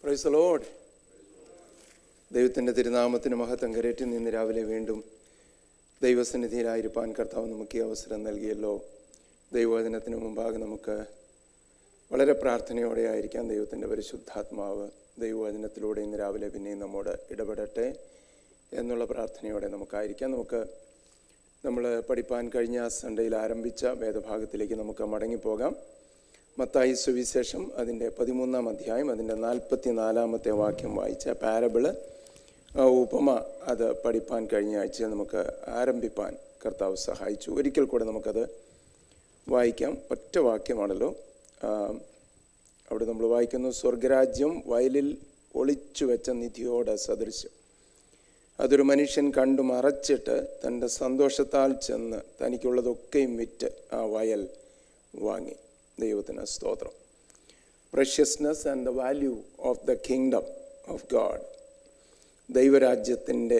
Praise the Lord. ദൈവത്തിൻ്റെ തിരുനാമത്തിന് മഹത്വം കരേറ്റി നിന്ന് രാവിലെ വീണ്ടും ദൈവസന്നിധിയിലായിരിക്കാൻ കർത്താവ് നമുക്ക് ഈ അവസരം നൽകിയല്ലോ. ദൈവവചനത്തിന് മുമ്പാകെ നമുക്ക് വളരെ പ്രാർത്ഥനയോടെ ആയിരിക്കാം. ദൈവത്തിൻ്റെ പരിശുദ്ധാത്മാവ് ദൈവവചനത്തിലൂടെ ഇന്ന് രാവിലെ പിന്നെയും നമ്മോട് ഇടപെടട്ടെ എന്നുള്ള പ്രാർത്ഥനയോടെ നമുക്കായിരിക്കാം. നമ്മൾ പഠിപ്പാൻ കഴിഞ്ഞ സൺഡേയിൽ ആരംഭിച്ച വേദഭാഗത്തിലേക്ക് നമുക്ക് മടങ്ങിപ്പോകാം. മത്തായി സുവിശേഷം അതിൻ്റെ 13-ാം അധ്യായം അതിൻ്റെ 44-ാമത്തെ വാക്യം വായിച്ച പാരബിള് ഉപമ അത് പഠിപ്പാൻ കഴിഞ്ഞ ആഴ്ചയിൽ നമുക്ക് ആരംഭിപ്പാൻ കർത്താവ് സഹായിച്ചു. ഒരിക്കൽ കൂടെ നമുക്കത് വായിക്കാം. ഒറ്റ വാക്യമാണല്ലോ. അവിടെ നമ്മൾ വായിക്കുന്നു, സ്വർഗരാജ്യം വയലിൽ ഒളിച്ചു വെച്ച നിധിയോട് സദൃശ്യം. അതൊരു മനുഷ്യൻ കണ്ടു മറച്ചിട്ട് തൻ്റെ സന്തോഷത്താൽ ചെന്ന് തനിക്കുള്ളതൊക്കെയും വിറ്റ് ആ വയൽ വാങ്ങി. ദൈവത്തിന് സ്തോത്രം. Preciousness and the value of the kingdom of God. ദൈവരാജ്യത്തിൻ്റെ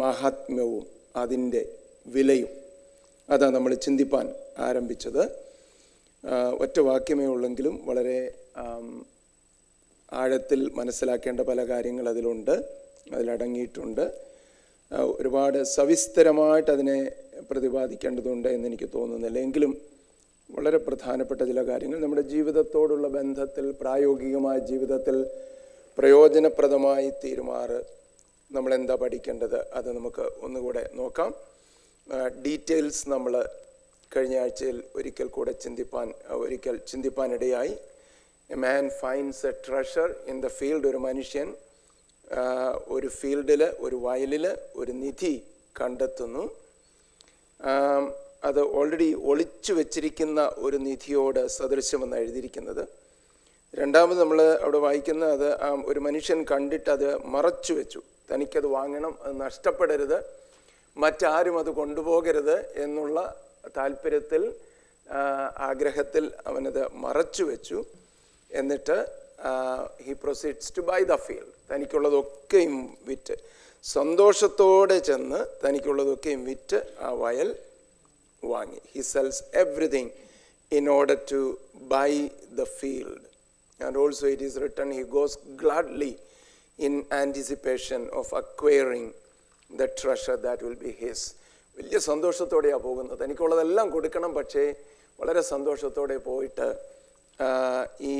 മഹാത്മ്യവും അതിൻ്റെ വിലയും അതാണ് നമ്മൾ ചിന്തിപ്പാൻ ആരംഭിച്ചത്. ഒറ്റ വാക്യമേ ഉള്ളെങ്കിലും വളരെ ആഴത്തിൽ മനസ്സിലാക്കേണ്ട പല കാര്യങ്ങൾ അതിലടങ്ങിയിട്ടുണ്ട്. ഒരുപാട് സവിസ്തരമായിട്ട് അതിനെ പ്രതിപാദിക്കേണ്ടതുണ്ട് എന്നെനിക്ക് തോന്നുന്നില്ല. എങ്കിലും വളരെ പ്രധാനപ്പെട്ട ചില കാര്യങ്ങൾ നമ്മുടെ ജീവിതത്തോടുള്ള ബന്ധത്തിൽ, പ്രായോഗികമായ ജീവിതത്തിൽ പ്രയോജനപ്രദമായി തീരുമാറ് നമ്മളെന്താ പഠിക്കേണ്ടത് അത് നമുക്ക് ഒന്നുകൂടെ നോക്കാം. ഡീറ്റെയിൽസ് നമ്മൾ കഴിഞ്ഞ ആഴ്ചയിൽ ഒരിക്കൽ ചിന്തിപ്പാനിടയായി. A man finds a treasure in the field. ഒരു മനുഷ്യൻ ഒരു ഫീൽഡിൽ, ഒരു വയലിൽ ഒരു നിധി കണ്ടെത്തുന്നു. അത് ഓൾറെഡി ഒളിച്ചു വെച്ചിരിക്കുന്ന ഒരു നിധിയോട് സദൃശ്യമെന്ന് എഴുതിയിരിക്കുന്നത്. രണ്ടാമത് നമ്മൾ അവിടെ വായിക്കുന്ന അത് ഒരു മനുഷ്യൻ കണ്ടിട്ട് അത് മറച്ചു വെച്ചു. തനിക്കത് വാങ്ങണം, അത് നഷ്ടപ്പെടരുത്, മറ്റാരും അത് കൊണ്ടുപോകരുത് എന്നുള്ള താല്പര്യത്തിൽ, ആഗ്രഹത്തിൽ അവനത് മറച്ചു വെച്ചു. എന്നിട്ട് he proceeds to buy the field. തനിക്കുള്ളതൊക്കെയും വിറ്റ്, സന്തോഷത്തോടെ ചെന്ന് തനിക്കുള്ളതൊക്കെയും വിറ്റ് ആ വയൽ വാങ്ങി. He sells everything in order to buy the field. And also it is written, he goes gladly in anticipation of acquiring the treasure that will be his. വലിയ സന്തോഷത്തോടെയാണ് പോകുന്നത്. തനിക്കുള്ളതെല്ലാം കൊടുക്കണം, പക്ഷേ വളരെ സന്തോഷത്തോടെ പോയിട്ട് ഈ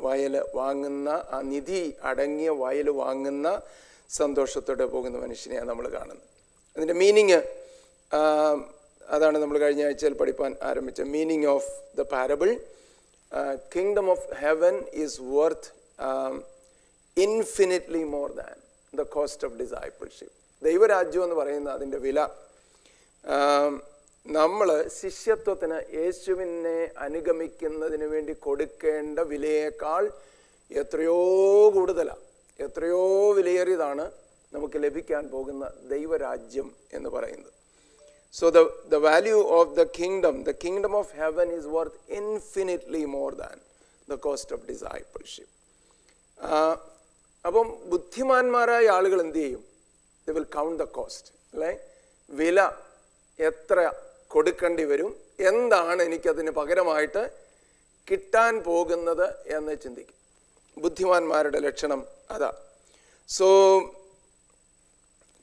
വയൽ വാങ്ങുന്ന, ആ നിധി അടങ്ങിയ വയൽ വാങ്ങുന്ന സന്തോഷത്തോടെ പോകുന്ന മനുഷ്യനെയാണ് നമ്മൾ കാണുന്നത്. അതിൻ്റെ മീനിങ് അതാണ് നമ്മൾ കഴിഞ്ഞ ആഴ്ചയിൽ പഠിപ്പാൻ ആരംഭിച്ച meaning of the parable. Kingdom of heaven is worth infinitely more than the cost of discipleship. ദൈവരാജ്യം എന്ന് പറയുന്ന അതിൻ്റെ വില നമ്മൾ ശിഷ്യത്വത്തിന്, യേശുവിനെ അനുഗമിക്കുന്നതിന് വേണ്ടി കൊടുക്കേണ്ട വിലയേക്കാൾ എത്രയോ കൂടുതലാണ്, എത്രയോ വിലയേറിയതാണ് നമുക്ക് ലഭിക്കാൻ പോകുന്ന ദൈവരാജ്യം എന്ന് പറയുന്നത്. So the value of the kingdom of heaven is worth infinitely more than the cost of discipleship. അപ്പം ബുദ്ധിമാന്മാരായ ആളുകൾ എന്ത് ചെയ്യും? They will count the cost. അല്ലേ? വില എത്ര കൊടുക്കേണ്ടി വരും, എന്താണ് എനിക്കതിന് പകരമായിട്ട് കിട്ടാൻ പോകുന്നത് എന്ന് ചിന്തിക്കും. ബുദ്ധിമാന്മാരുടെ ലക്ഷണം അതാ. സോ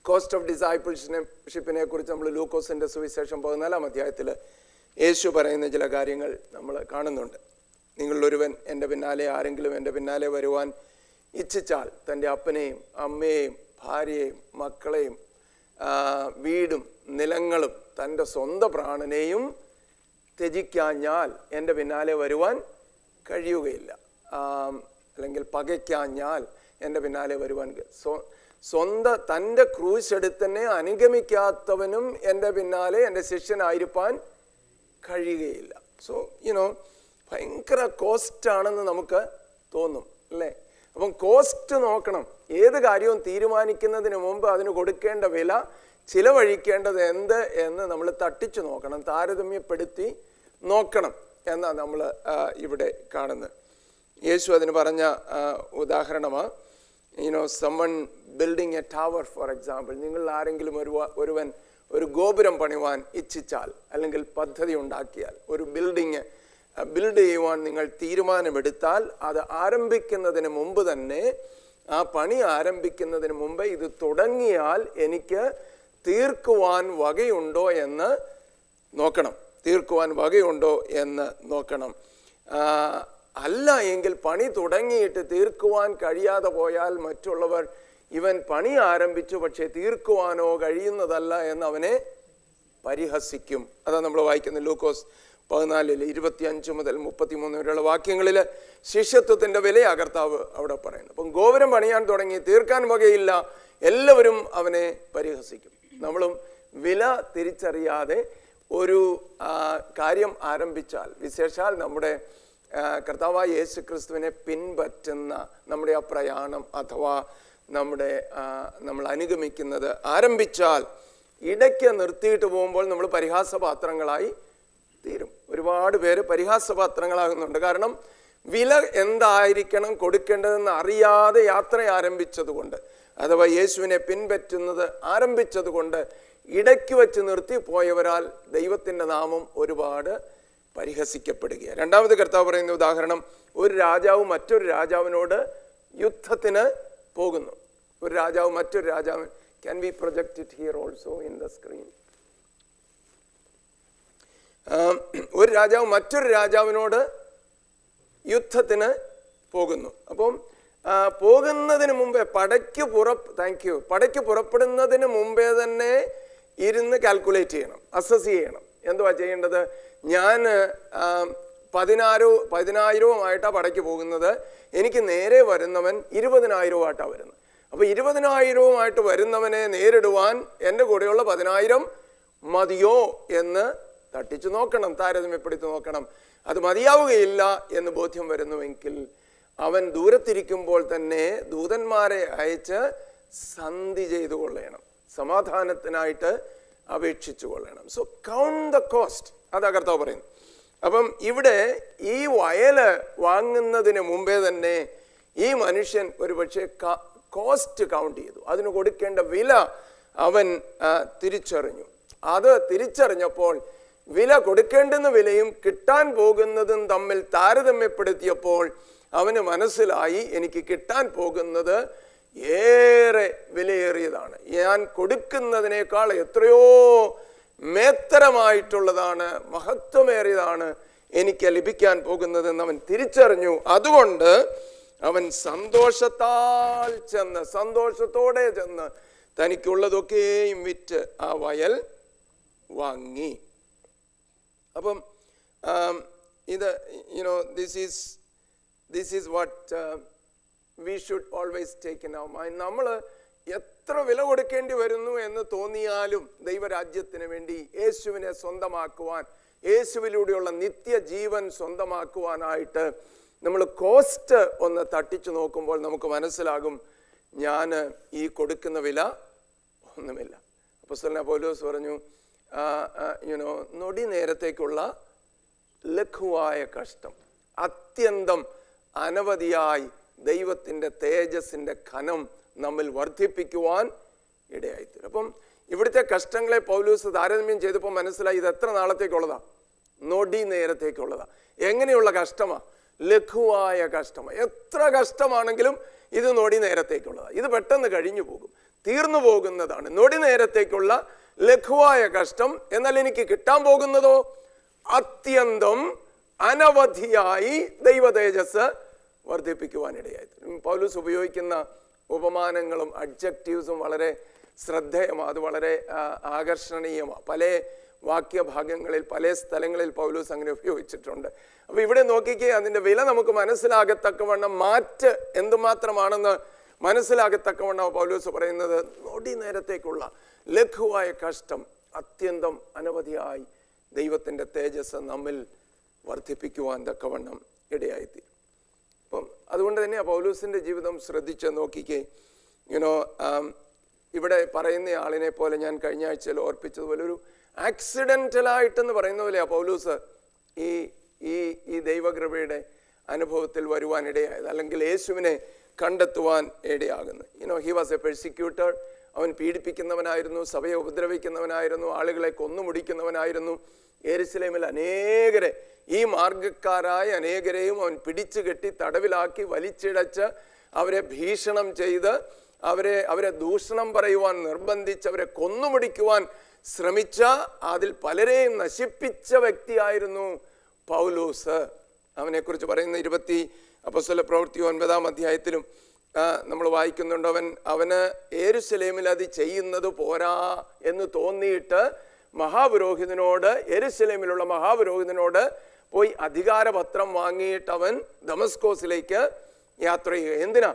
കോസ്റ്റ് ഓഫ് ഡിസൈപ്പിൾഷിപ്പിനെ കുറിച്ച് നമ്മൾ ലൂക്കോസിൻ്റെ സുവിശേഷം 14-ാം അധ്യായത്തിൽ യേശു പറയുന്ന ചില കാര്യങ്ങൾ നമ്മൾ കാണുന്നുണ്ട്. നിങ്ങളൊരുവൻ എൻ്റെ പിന്നാലെ, ആരെങ്കിലും എൻ്റെ പിന്നാലെ വരുവാൻ ഇച്ഛിച്ചാൽ തൻ്റെ അപ്പനെയും അമ്മയെയും ഭാര്യയെയും മക്കളെയും വീടും നിലങ്ങളും തൻ്റെ സ്വന്തം പ്രാണനെയും ത്യജിക്കാഞ്ഞാൽ എൻ്റെ പിന്നാലെ വരുവാൻ കഴിയുകയില്ല. അല്ലെങ്കിൽ പകയ്ക്കാഞ്ഞാൽ എൻ്റെ പിന്നാലെ വരുവാൻ തൻ്റെ ക്രൂശ് എടുത്തന്നെ അനുഗമിക്കാത്തവനും എൻ്റെ പിന്നാലെ എൻ്റെ ശിഷ്യനായിരിക്കാൻ കഴിയുകയില്ല. സോ ഭയങ്കര കോസ്റ്റാണെന്ന് നമുക്ക് തോന്നും അല്ലേ? അപ്പം കോസ്റ്റ് നോക്കണം. ഏത് കാര്യവും തീരുമാനിക്കുന്നതിന് മുമ്പ് അതിന് കൊടുക്കേണ്ട വില, ചിലവഴിക്കേണ്ടത് എന്ത് എന്ന് നമ്മൾ തട്ടിച്ചു നോക്കണം, താരതമ്യപ്പെടുത്തി നോക്കണം എന്നാണ് നമ്മൾ ഇവിടെ കാണുന്നത്. യേശു അതിന് പറഞ്ഞ ഉദാഹരണമാണ്, someone building a tower, for example. നിങ്ങൾ ആരെങ്കിലും ഒരുവൻ ഒരു ഗോപുരം പണിവാൻ ഇച്ഛിച്ചാൽ, അല്ലെങ്കിൽ പദ്ധതി ഉണ്ടാക്കിയാൽ, ഒരു ബിൽഡിങ് ബിൽഡ് ചെയ്യുവാൻ നിങ്ങൾ തീരുമാനമെടുത്താൽ അത് ആരംഭിക്കുന്നതിന് മുമ്പ് തന്നെ, ആ പണി ആരംഭിക്കുന്നതിന് മുമ്പ് ഇത് തുടങ്ങിയാൽ എനിക്ക് തീർക്കുവാൻ വകയുണ്ടോ എന്ന് നോക്കണം. തീർക്കുവാൻ വകയുണ്ടോ എന്ന് നോക്കണം. അല്ല എങ്കിൽ പണി തുടങ്ങിയിട്ട് തീർക്കുവാൻ കഴിയാതെ പോയാൽ മറ്റുള്ളവർ ഇവൻ പണി ആരംഭിച്ചു പക്ഷേ തീർക്കുവാനോ കഴിയുന്നതല്ല എന്ന് അവനെ പരിഹസിക്കും. അതാണ് നമ്മൾ വായിക്കുന്നത് ലൂക്കോസ് 14 25 മുതൽ 33 വരെയുള്ള വാക്യങ്ങളിൽ ശിഷ്യത്വത്തിൻ്റെ വിലയാ കർത്താവ് അവിടെ പറയുന്നത്. അപ്പം ഗോപുരം പണിയാൻ തുടങ്ങി, തീർക്കാൻ വകയില്ല, എല്ലാവരും അവനെ പരിഹസിക്കും. നമ്മളും വില തിരിച്ചറിയാതെ ഒരു കാര്യം ആരംഭിച്ചാൽ, വിശേഷാൽ നമ്മുടെ കർത്താവായ യേശു ക്രിസ്തുവിനെ പിൻപറ്റുന്ന നമ്മുടെ ആ പ്രയാണം അഥവാ നമ്മൾ അനുഗമിക്കുന്നത് ആരംഭിച്ചാൽ ഇടയ്ക്ക് നിർത്തിയിട്ട് പോകുമ്പോൾ നമ്മൾ പരിഹാസപാത്രങ്ങളായി തീരും. ഒരുപാട് പേര് പരിഹാസപാത്രങ്ങളാകുന്നുണ്ട്. കാരണം വില എന്തായിരിക്കണം കൊടുക്കേണ്ടതെന്ന് അറിയാതെ യാത്ര ആരംഭിച്ചതുകൊണ്ട്, അഥവാ യേശുവിനെ പിൻപറ്റുന്നത് ആരംഭിച്ചത് കൊണ്ട് ഇടയ്ക്ക് വെച്ച് നിർത്തിപ്പോയവരാൽ ദൈവത്തിൻ്റെ നാമം ഒരുപാട് പരിഹസിക്കപ്പെടുകയാണ്. രണ്ടാമത് കർത്താവ് പറയുന്ന ഉദാഹരണം, ഒരു രാജാവ് മറ്റൊരു രാജാവിനോട് യുദ്ധത്തിന് പോകുന്നു. ഒരു രാജാവ് മറ്റൊരു രാജാവിന്, can we project it here also in the screen? ഒരു രാജാവ് മറ്റൊരു രാജാവിനോട് യുദ്ധത്തിന് പോകുന്നു. അപ്പം പോകുന്നതിന് മുമ്പേ പടയ്ക്ക് പുറപ്പെടുന്നതിന് മുമ്പേ തന്നെ ഇരുന്ന് കാൽക്കുലേറ്റ് ചെയ്യണം, അസസ് ചെയ്യണം. എന്തുവാ ചെയ്യേണ്ടത്? ഞാൻ 10,000-ആയിട്ടാണ് പടയ്ക്ക് പോകുന്നത്, എനിക്ക് നേരെ വരുന്നവൻ 20,000-ആയിട്ടാണ് വരുന്നത്. അപ്പോൾ 20,000-ആയിട്ട് വരുന്നവനെ നേരിടുവാൻ എൻ്റെ കൂടെയുള്ള 10,000 മതിയോ എന്ന് തട്ടിച്ചു നോക്കണം, താരതമ്യപ്പെടുത്തി നോക്കണം. അത് മതിയാവുകയില്ല എന്ന് ബോധ്യം വരുന്നുവെങ്കിൽ അവൻ ദൂരത്തിരിക്കുമ്പോൾ തന്നെ ദൂതന്മാരെ അയച്ച് സന്ധി ചെയ്തു കൊള്ളണം, സമാധാനത്തിനായിട്ട് അപേക്ഷിച്ചു കൊള്ളണം. സോ കൗണ്ട് ദ കോസ്റ്റ്, അതാ കർത്താവ് പറയുന്നു. അപ്പം ഇവിടെ ഈ വയല് വാങ്ങുന്നതിന് മുമ്പേ തന്നെ ഈ മനുഷ്യൻ ഒരു പക്ഷേ കോസ്റ്റ് കൗണ്ട് ചെയ്തു, അതിന് കൊടുക്കേണ്ട വില അവൻ തിരിച്ചറിഞ്ഞു. അത് തിരിച്ചറിഞ്ഞപ്പോൾ വില കൊടുക്കേണ്ടുന്ന വിലയും കിട്ടാൻ പോകുന്നതും തമ്മിൽ താരതമ്യപ്പെടുത്തിയപ്പോൾ അവന് മനസ്സിലായി, എനിക്ക് കിട്ടാൻ പോകുന്നത് ഏറെ വിലയേറിയതാണ്, ഞാൻ കൊടുക്കുന്നതിനേക്കാൾ എത്രയോ മേത്തരമായിട്ടുള്ളതാണ്, മഹത്വമേറിയതാണ് എനിക്ക് ലഭിക്കാൻ പോകുന്നതെന്ന് അവൻ തിരിച്ചറിഞ്ഞു. അതുകൊണ്ട് അവൻ സന്തോഷത്തോടെ ചെന്ന് തനിക്കുള്ളതൊക്കെയും വിറ്റ് ആ വയൽ വാങ്ങി. അപ്പം ഇത് this is what we should always take in our mind. നമ്മൾ എത്ര വില കൊടുക്കേണ്ടി വരുന്നു എന്ന് തോന്നിയാലും ദൈവരാജ്യത്തിന് വേണ്ടി യേശുവിനെ സ്വന്തമാക്കുവാൻ, യേശുവിലൂടെയുള്ള നിത്യജീവൻ സ്വന്തമാക്കുവാനായിട്ട് നമ്മൾ കോസ്റ്റ് ഒന്ന് തട്ടിച്ചു നോക്കുമ്പോൾ നമുക്ക് മനസ്സിലാകും, ഞാൻ ഈ കൊടുക്കുന്ന വില ഒന്നുമില്ല. അപ്പോസ്തലനായ പൗലോസ് പറഞ്ഞു, നൊടി നേരത്തേക്കുള്ള ലഘുവായ കഷ്ടം അത്യന്തം അനവധിയായി ദൈവത്തിൻ്റെ തേജസ്സിൻ്റെ ഖനം നമ്മിൽ വർദ്ധിപ്പിക്കുവാൻ ഇടയായിത്തീരും. അപ്പം ഇവിടുത്തെ കഷ്ടങ്ങളെ പൗലോസ് താരതമ്യം ചെയ്തപ്പോൾ മനസ്സിലായി, ഇത് എത്ര നാളത്തേക്കുള്ളതാ? നൊടി നേരത്തേക്കുള്ളതാ. എങ്ങനെയുള്ള കഷ്ടമാണ്? ലഘുവായ കഷ്ടമാണ്. എത്ര കഷ്ടമാണെങ്കിലും ഇത് നൊടി നേരത്തേക്കുള്ളതാണ്, ഇത് പെട്ടെന്ന് കഴിഞ്ഞു പോകും, തീർന്നു പോകുന്നതാണ്. നൊടി നേരത്തേക്കുള്ള ലഘുവായ കഷ്ടം. എന്നാൽ എനിക്ക് കിട്ടാൻ പോകുന്നതോ അത്യന്തം അനവധിയായി ദൈവ തേജസ് വർദ്ധിപ്പിക്കുവാനിടയായി. പൗലോസ് ഉപയോഗിക്കുന്ന ഉപമാനങ്ങളും അഡ്ജക്റ്റീവ്സും വളരെ ശ്രദ്ധേയമാണ്, അത് വളരെ ആകർഷണീയമാണ്. പല വാക്യഭാഗങ്ങളിൽ പല സ്ഥലങ്ങളിൽ പൗലോസ് അങ്ങനെ ഉപയോഗിച്ചിട്ടുണ്ട്. അപ്പോൾ ഇവിടെ നോക്കിക്കേ, അതിൻ്റെ വില നമുക്ക് മനസ്സിലാകത്തക്കവണ്ണം, മാറ്റ് എന്തുമാത്രമാണെന്ന് മനസ്സിലാകത്തക്കവണ്ണം പൗലോസ് പറയുന്നത്, നൊടി നേരത്തേക്കുള്ള ലഘുവായ കഷ്ടം അത്യന്തം അനവധിയായി ദൈവത്തിൻ്റെ തേജസ് നമ്മിൽ വർദ്ധിപ്പിക്കുവാൻ തക്കവണ്ണം ഇടയായിത്തീരും. അപ്പം അതുകൊണ്ട് തന്നെ പൗലോസിൻ്റെ ജീവിതം ശ്രദ്ധിച്ച് നോക്കിക്കേ. ഇവിടെ പറയുന്ന ആളിനെ പോലെ ഞാൻ കഴിഞ്ഞ ആഴ്ചയിൽ ഓർപ്പിച്ചതുപോലെ ഒരു ആക്സിഡൻ്റലായിട്ടെന്ന് പറയുന്ന പോലെയാ പൗലോസ് ഈ ദൈവകൃപയുടെ അനുഭവത്തിൽ വരുവാൻ ഇടയായത്, അല്ലെങ്കിൽ യേശുവിനെ കണ്ടെത്തുവാൻ ഇടയാകുന്നു. He was a persecutor. അവൻ പീഡിപ്പിക്കുന്നവനായിരുന്നു, സഭയെ ഉപദ്രവിക്കുന്നവനായിരുന്നു, ആളുകളെ കൊന്നുമുടിക്കുന്നവനായിരുന്നു. യെരുശലേമിൽ അനേകരെ, ഈ മാർഗക്കാരായ അനേകരെയും അവൻ പിടിച്ചു കെട്ടി തടവിലാക്കി വലിച്ചിഴച്ച് അവരെ ഭീഷണം ചെയ്ത് അവരെ ദൂഷണം പറയുവാൻ നിർബന്ധിച്ച് അവരെ കൊന്നുമുടിക്കുവാൻ ശ്രമിച്ച, അതിൽ പലരെയും നശിപ്പിച്ച വ്യക്തിയായിരുന്നു പൗലോസ്. അവനെക്കുറിച്ച് പറയുന്ന അപ്പോസ്തല പ്രവൃത്തി 9-ാം അധ്യായത്തിലും നമ്മൾ വായിക്കുന്നുണ്ട്. അവന് യെരുശലേമിൽ അത് ചെയ്യുന്നത് പോരാ എന്ന് തോന്നിയിട്ട് യെരുശലേമിലുള്ള മഹാപുരോഹിതനോട് പോയി അധികാരപത്രം വാങ്ങിയിട്ട് അവൻ ദമസ്കോസിലേക്ക് യാത്ര ചെയ്യുക. എന്തിനാ?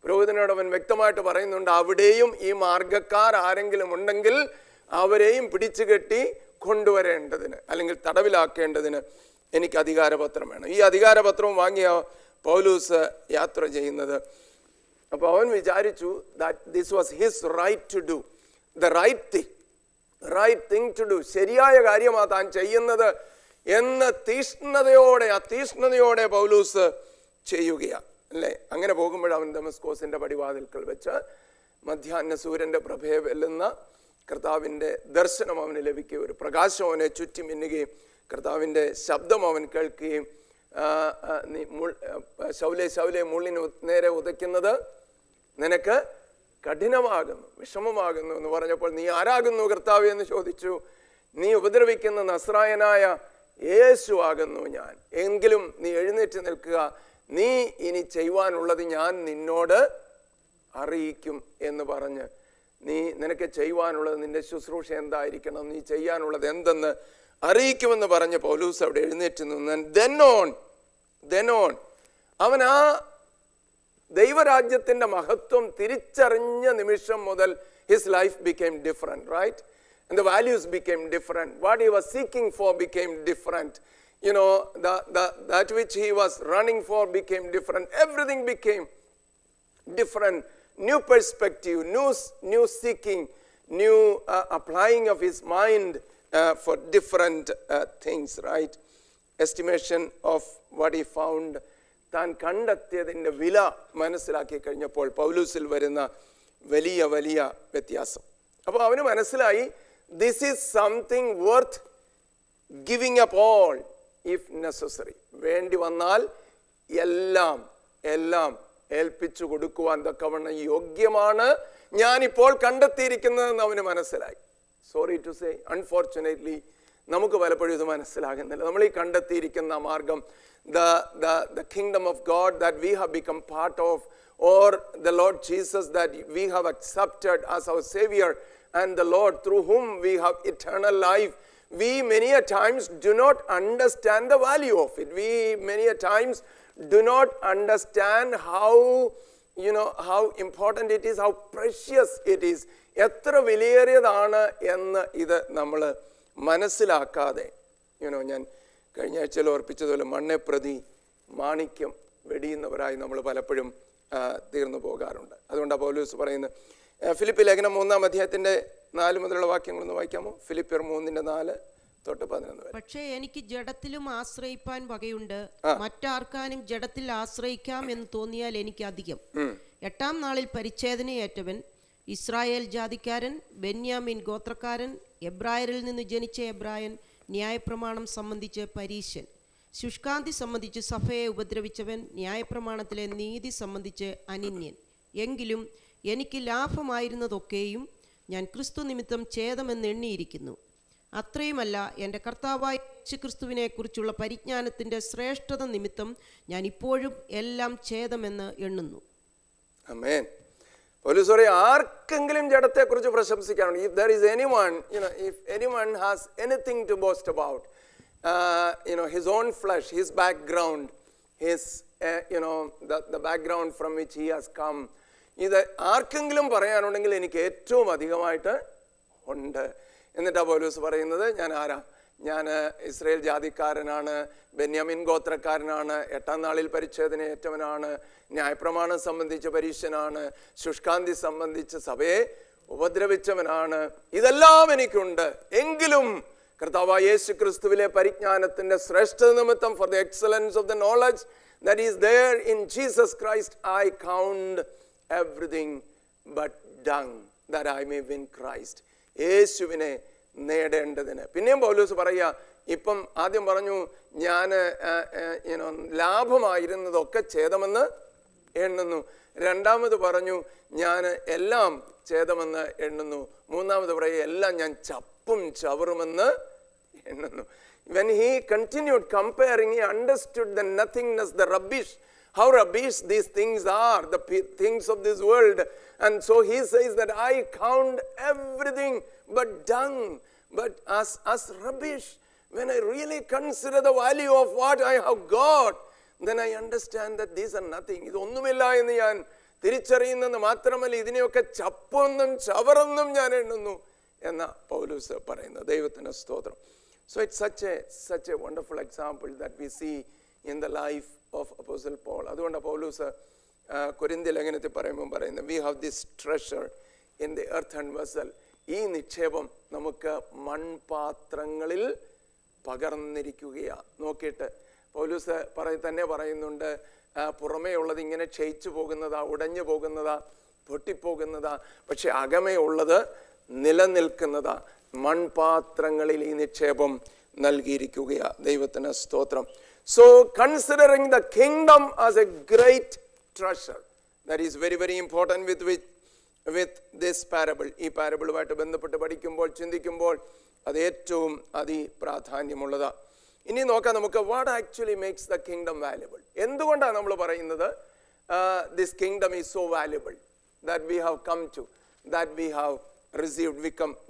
പുരോഹിതനോട് അവൻ വ്യക്തമായിട്ട് പറയുന്നുണ്ട്, അവിടെയും ഈ മാർഗക്കാർ ആരെങ്കിലും ഉണ്ടെങ്കിൽ അവരെയും പിടിച്ചു കെട്ടി കൊണ്ടുവരേണ്ടതിന് അല്ലെങ്കിൽ തടവിലാക്കേണ്ടതിന് എനിക്ക് അധികാരപത്രം വേണം. ഈ അധികാരപത്രവും വാങ്ങിയ പൗലോസ് യാത്ര ചെയ്യുന്നത്. അപ്പോൾ അവൻ വിചാരിച്ചു that this was his right to do, the right thing to do, ശരിയായ കാര്യമാണ് താൻ ചെയ്യുന്നത് എന്ന് തീഷ്ണതയോടെ പൗലോസ് ചെയ്യുകയാണ്, അല്ലേ? അങ്ങനെ പോകുമ്പോഴവൻ ദമസ്കോസിന്റെ പടിവാതിൽക്കൽ വെച്ച് മധ്യാഹ്ന സൂര്യന്റെ പ്രഭയെ വെല്ലുന്ന കർത്താവിൻ്റെ ദർശനം അവന് ലഭിക്കുകയും ഒരു പ്രകാശം അവനെ ചുറ്റി മിന്നുകയും കർത്താവിൻ്റെ ശബ്ദം അവൻ കേൾക്കുകയും, ശൗലേ മുള്ളിന് നേരെ ഉദയ്ക്കുന്നത് നിനക്ക് കഠിനമാകുന്നു, വിഷമമാകുന്നു എന്ന് പറഞ്ഞപ്പോൾ, നീ ആരാകുന്നു കർത്താവേ എന്ന് ചോദിച്ചു. നീ ഉപദ്രവിക്കുന്ന നസ്രായനായ യേശു ആകുന്നു ഞാൻ. എങ്കിലും നീ എഴുന്നേറ്റ് നിൽക്കുക, നീ ഇനി ചെയ്യുവാനുള്ളത് ഞാൻ നിന്നോട് അറിയിക്കും എന്ന് പറഞ്ഞ്, നിനക്ക് ചെയ്യുവാനുള്ളത്, നിന്റെ ശുശ്രൂഷ എന്തായിരിക്കണം, നീ ചെയ്യാനുള്ളത് എന്തെന്ന് അറിയിക്കുമെന്ന് പറഞ്ഞ് പൗലോസ് അവിടെ എഴുന്നേറ്റ് നിന്ന് then on അവൻ ആ ദൈവരാജ്യത്തിന്റെ മഹത്വം തിരിച്ചറിഞ്ഞ നിമിഷം മുതൽ his life became different, right? And the values became different. What he was seeking for became different. You know, that which he was running for became different. Everything became different. New perspective, new seeking, new applying of his mind for different things, right? Estimation of what he found. താൻ കണ്ടെത്തിയതിൻ്റെ വില മനസ്സിലാക്കി കഴിഞ്ഞപ്പോൾ പൗലോസിൽ വരുന്ന വലിയ വ്യത്യാസം. അപ്പോൾ അവന് മനസ്സിലായി, this is something worth giving up all if necessary. വേണ്ടി വന്നാൽ എല്ലാം ഏൽപ്പിച്ചു കൊടുക്കുവാൻ തക്കവണ്ണം യോഗ്യമാണ് ഞാനിപ്പോൾ കണ്ടെത്തിയിരിക്കുന്നതെന്ന് അവന് മനസ്സിലായി. സോറി ടു സേ, അൺഫോർച്ചുനേറ്റ്ലി നമുക്ക് പലപ്പോഴും ഇത് മനസ്സിലാകുന്നില്ല. നമ്മൾ ഈ കണ്ടെത്തിയിരിക്കുന്ന മാർഗം, the kingdom of God that we have become part of, or the Lord Jesus that we have accepted as our Savior and the Lord through whom we have eternal life, we many a times do not understand the value of it. We many a times do not understand how important it is, how precious it is. എത്ര വിലയേറിയതാണ് എന്ന് ഇത് നമ്മൾ മനസ്സിലാക്കാതെ, ഞാൻ കഴിഞ്ഞ ആഴ്ചയിൽ ഓർപ്പിച്ചതുപോലെ മണ്ണെ പ്രതി മാണിക്യം വെടിയുന്നവരായി നമ്മൾ പലപ്പോഴും തീർന്നു പോകാറുണ്ട്. അതുകൊണ്ടാണ് പൗലോസ് പറയുന്നത്. ഫിലിപ്പി ലേഖനം 3-ാം അധ്യായത്തിന്റെ 4 മുതലുള്ള വാക്യങ്ങളൊന്ന് വായിക്കാമോ? ഫിലിപ്പിയർ 3:4-11 വരെ. പക്ഷേ എനിക്ക് ജഡത്തിലും ആശ്രയിപ്പാൻ വകയുണ്ട്, മറ്റാർക്കാനും ജഡത്തിൽ ആശ്രയിക്കാം എന്ന് തോന്നിയാൽ എനിക്ക് അധികം. 8-ാം നാളിൽ പരിച്ഛേദനയേറ്റവൻ, ഇസ്രായേൽ ജാതിക്കാരൻ, ബെന്യാമീൻ ഗോത്രക്കാരൻ, എബ്രായരിൽ നിന്ന് ജനിച്ച എബ്രായൻ, ന്യായപ്രമാണം സംബന്ധിച്ച് പരീശൻ, ശുഷ്കാന്തി സംബന്ധിച്ച് സഭയെ ഉപദ്രവിച്ചവൻ, ന്യായപ്രമാണത്തിലെ നീതി സംബന്ധിച്ച് അനിന്യൻ. എങ്കിലും എനിക്ക് ലാഭമായിരുന്നതൊക്കെയും ഞാൻ ക്രിസ്തു നിമിത്തം ഛേദമെന്ന് എണ്ണിയിരിക്കുന്നു. അത്രയുമല്ല, എൻ്റെ കർത്താവായ യേശുക്രിസ്തുവിനെ കുറിച്ചുള്ള പരിജ്ഞാനത്തിൻ്റെ ശ്രേഷ്ഠത നിമിത്തം ഞാൻ ഇപ്പോഴും എല്ലാം ഛേദമെന്ന് എണ്ണുന്നു. ആമേൻ. പൗലോസ് ആർക്കെങ്കിലും ജഡത്തെക്കുറിച്ച് പ്രശംസിക്കാനുണ്ട്. If there is anyone, if anyone has anything to boast about, his own flesh, his background, his the background from which he has come, ഇത് ആർക്കെങ്കിലും പറയാനുണ്ടെങ്കിൽ എനിക്ക് ഏറ്റവും അധികമായിട്ട് ഉണ്ട്. എന്നിട്ടാണ് പൗലോസ് പറയുന്നത്, ഞാൻ ഇസ്രായേൽ ജാതിക്കാരനാണ്, ബെന്യാമിൻ ഗോത്രക്കാരനാണ്, 8-ാം നാളിൽ പരിച്ഛേദനയേറ്റവനാണ്, ന്യായപ്രമാണം സംബന്ധിച്ച പരീശനാണ്, ശുഷ്കാന്തി സംബന്ധിച്ച് സഭയെ ഉപദ്രവിച്ചവനാണ്. ഇതെല്ലാം എനിക്കുണ്ട്. എങ്കിലും കർത്താവായ യേശു ക്രിസ്തുവിലെ പരിജ്ഞാനത്തിന്റെ ശ്രേഷ്ഠത നിമിത്തം, for the excellence of the knowledge that is there in Jesus Christ, I count everything but dung that I may win Christ. യേശുവിനെ നേടേണ്ടതിന്. പിന്നെയും പൗലോസ് പറയുക, ഇപ്പം ആദ്യം പറഞ്ഞു ഞാൻ ലാഭമായിരുന്നതൊക്കെ ഛേദമെന്ന് എണ്ണുന്നു. രണ്ടാമത് പറഞ്ഞു ഞാൻ എല്ലാം ഛേദമെന്ന് എണ്ണുന്നു. മൂന്നാമത് പറയും എല്ലാം ഞാൻ ചപ്പും ചവറുമെന്ന് എണ്ണുന്നു. When he continued comparing, he understood the nothingness, the rubbish, how rubbish these things are, the things of this world. And so he says that I count everything but dung, but as rubbish. When I really consider the value of what I have got, then I understand that these are nothing. ഇതൊന്നുമില്ല എന്ന് ഞാൻ തിരിച്ചറിയുന്നെന്ന് മാത്രമല്ല, ഇതിനെയൊക്കെ ചപ്പൊന്നും ചവറൊന്നും ഞാൻ എണ്ണുന്നു എന്ന പൗലോസ് പറയുന്നത്. ദൈവത്തിന് സ്തോത്രം. So it's such a wonderful example that we see in the life of Apostle Paul. അതുകൊണ്ട് പൗലോസ് കൊരിന്ത്യ ലേഖനത്തിൽ പറയുന്നത് we have this treasure in the earthen vessel. ഈ നിക്ഷേപം നമുക്ക് മൺപാത്രങ്ങളിൽ പകർന്നിരിക്കുകയാണ്. നോക്കിയിട്ട് പൗലോസ് തന്നെ പറയുന്നുണ്ട്, പുറമേ ഉള്ളത് ഇങ്ങനെ ക്ഷയിച്ചു പോകുന്നതാ, ഉടഞ്ഞു പോകുന്നതാ, പൊട്ടിപ്പോകുന്നതാ, പക്ഷെ അകമേ ഉള്ളത് നിലനിൽക്കുന്നതാ. മൺപാത്രങ്ങളിൽ ഈ നിക്ഷേപം നൽകിയിരിക്കുകയാ. ദൈവത്തിന് സ്തോത്രം. So considering the kingdom as a great treasure, that is very very important with this parable. ഈ പാരബിളുമായിട്ട് ബന്ധപ്പെട്ട് പഠിക്കുമ്പോൾ ചിന്തിക്കുമ്പോൾ അത് ഏറ്റവും അതിപ്രാധാന്യമുള്ളതാ. ഇനി നോക്കാം നമുക്ക് what actually makes the kingdom valuable. എന്തുകൊണ്ടാണ് നമ്മൾ പറയുന്നത് this kingdom is so valuable that we have come to, that we have received,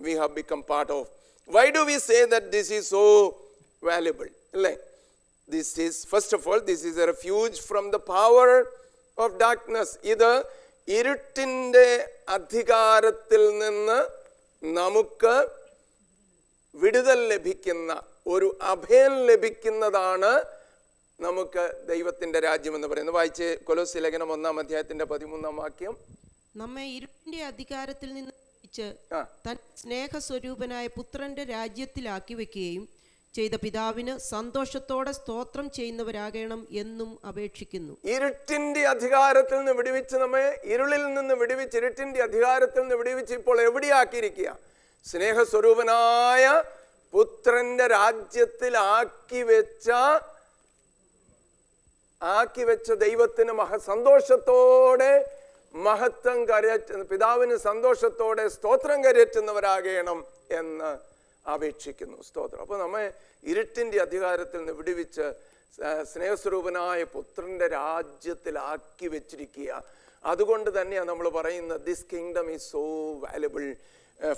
we have become part of. Why do we say that this is so valuable? This is, first of all, this is a refuge from the power of darkness. ഇത് ഇരുട്ടിൻ്റെ അധികാരത്തിൽ നിന്ന് നമുക്ക് വിടുതൽ ലഭിക്കുന്ന, ഒരു അഭയം ലഭിക്കുന്നതാണ് നമുക്ക് ദൈവത്തിൻ്റെ രാജ്യം എന്ന് പറയുന്നത്. വായിച്ച് കൊലോസ്യ ലേഖനം 1-ാം അധ്യായത്തിന്റെ 13-ാം വാക്യം. നമ്മെ ഇരുട്ടിന്റെ അധികാരത്തിൽ നിന്ന് തൻ സ്നേഹസ്വരൂപനായ പുത്രന്റെ രാജ്യത്തിലാക്കി വെക്കുകയും ചെയ്ത പിതാവിന് സന്തോഷത്തോടെ സ്തോത്രം ചെയ്യുന്നവരാകണം എന്നും അപേക്ഷിക്കുന്നു. ഇരുട്ടിന്റെ അധികാരത്തിൽ നിന്ന് വിടുവിച്ച്, നമ്മെ ഇരുളിൽ നിന്ന് വിടുവിച്ച്, ഇരുട്ടിന്റെ അധികാരത്തിൽ നിന്ന് വിടുവിച്ച് ഇപ്പോൾ എവിടെയാക്കിയിരിക്കുക? സ്നേഹസ്വരൂപനായ പുത്രന്റെ രാജ്യത്തിൽ ആക്കി വെച്ച ദൈവത്തിന് സന്തോഷത്തോടെ മഹത്വം പിതാവിന് സന്തോഷത്തോടെ സ്തോത്രം കരയറ്റുന്നവരാകണം എന്ന് അപേക്ഷിക്കുന്നു. സ്തോത്രം. അപ്പോൾ നമ്മെ ഇരുട്ടിൻ്റെ അധികാരത്തിൽ നിന്ന് വിടുവിച്ച് സ്നേഹസ്വരൂപനായ പുത്രന്റെ രാജ്യത്തിലാക്കി വെച്ചിരിക്കുക. അതുകൊണ്ട് തന്നെയാണ് നമ്മൾ പറയുന്നത് this kingdom is so valuable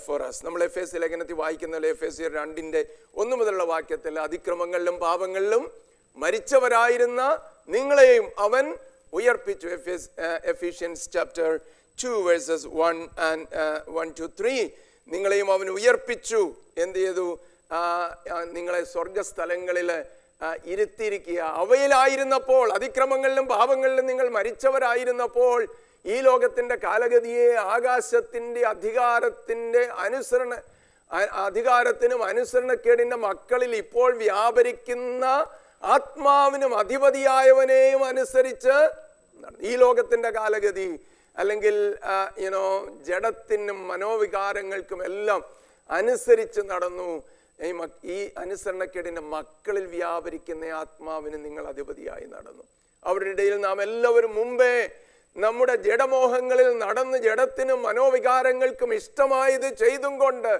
for us. നമ്മൾ എഫേസ്യ ലേഖനത്തിൽ വായിക്കുന്ന എഫേസ്യർ 2:1 മുതലുള്ള വാക്യത്തിൽ അതിക്രമങ്ങളിലും പാപങ്ങളിലും മരിച്ചവരായിരുന്ന നിങ്ങളെയും അവൻ ഉയർപ്പിച്ചു. Ephesians chapter 2 verses 1-3. നിങ്ങളെയും അവൻ ഉയർപ്പിച്ചു. എന്ത് ചെയ്തു? നിങ്ങളെ സ്വർഗസ്ഥലങ്ങളിൽ ഇരുത്തിയിരിക്കുക. അവയിലായിരുന്നപ്പോൾ, അതിക്രമങ്ങളിലും പാപങ്ങളിലും നിങ്ങൾ മരിച്ചവരായിരുന്നപ്പോൾ, ഈ ലോകത്തിന്റെ കാലഗതിയെ ആകാശത്തിന്റെ അധികാരത്തിനും അനുസരണക്കേടിന്റെ മക്കളിൽ ഇപ്പോൾ വ്യാപരിക്കുന്ന ആത്മാവിനും അധിപതിയായവനെയും അനുസരിച്ച് ഈ ലോകത്തിന്റെ കാലഗതി, അല്ലെങ്കിൽ ജഡത്തിനും മനോവികാരങ്ങൾക്കും എല്ലാം അനുസരിച്ച് നടന്നു. ഈ അനുസരണക്കേടിന്റെ മക്കളിൽ വ്യാപരിക്കുന്ന ആത്മാവിന് നിങ്ങൾ അധിപതിയായി നടന്നു. അവരുടെ ഇടയിൽ നാം എല്ലാവരും മുമ്പേ നമ്മുടെ ജഡമോഹങ്ങളിൽ നടന്ന് ജഡത്തിനും മനോവികാരങ്ങൾക്കും ഇഷ്ടമായത് ചെയ്തും കൊണ്ട്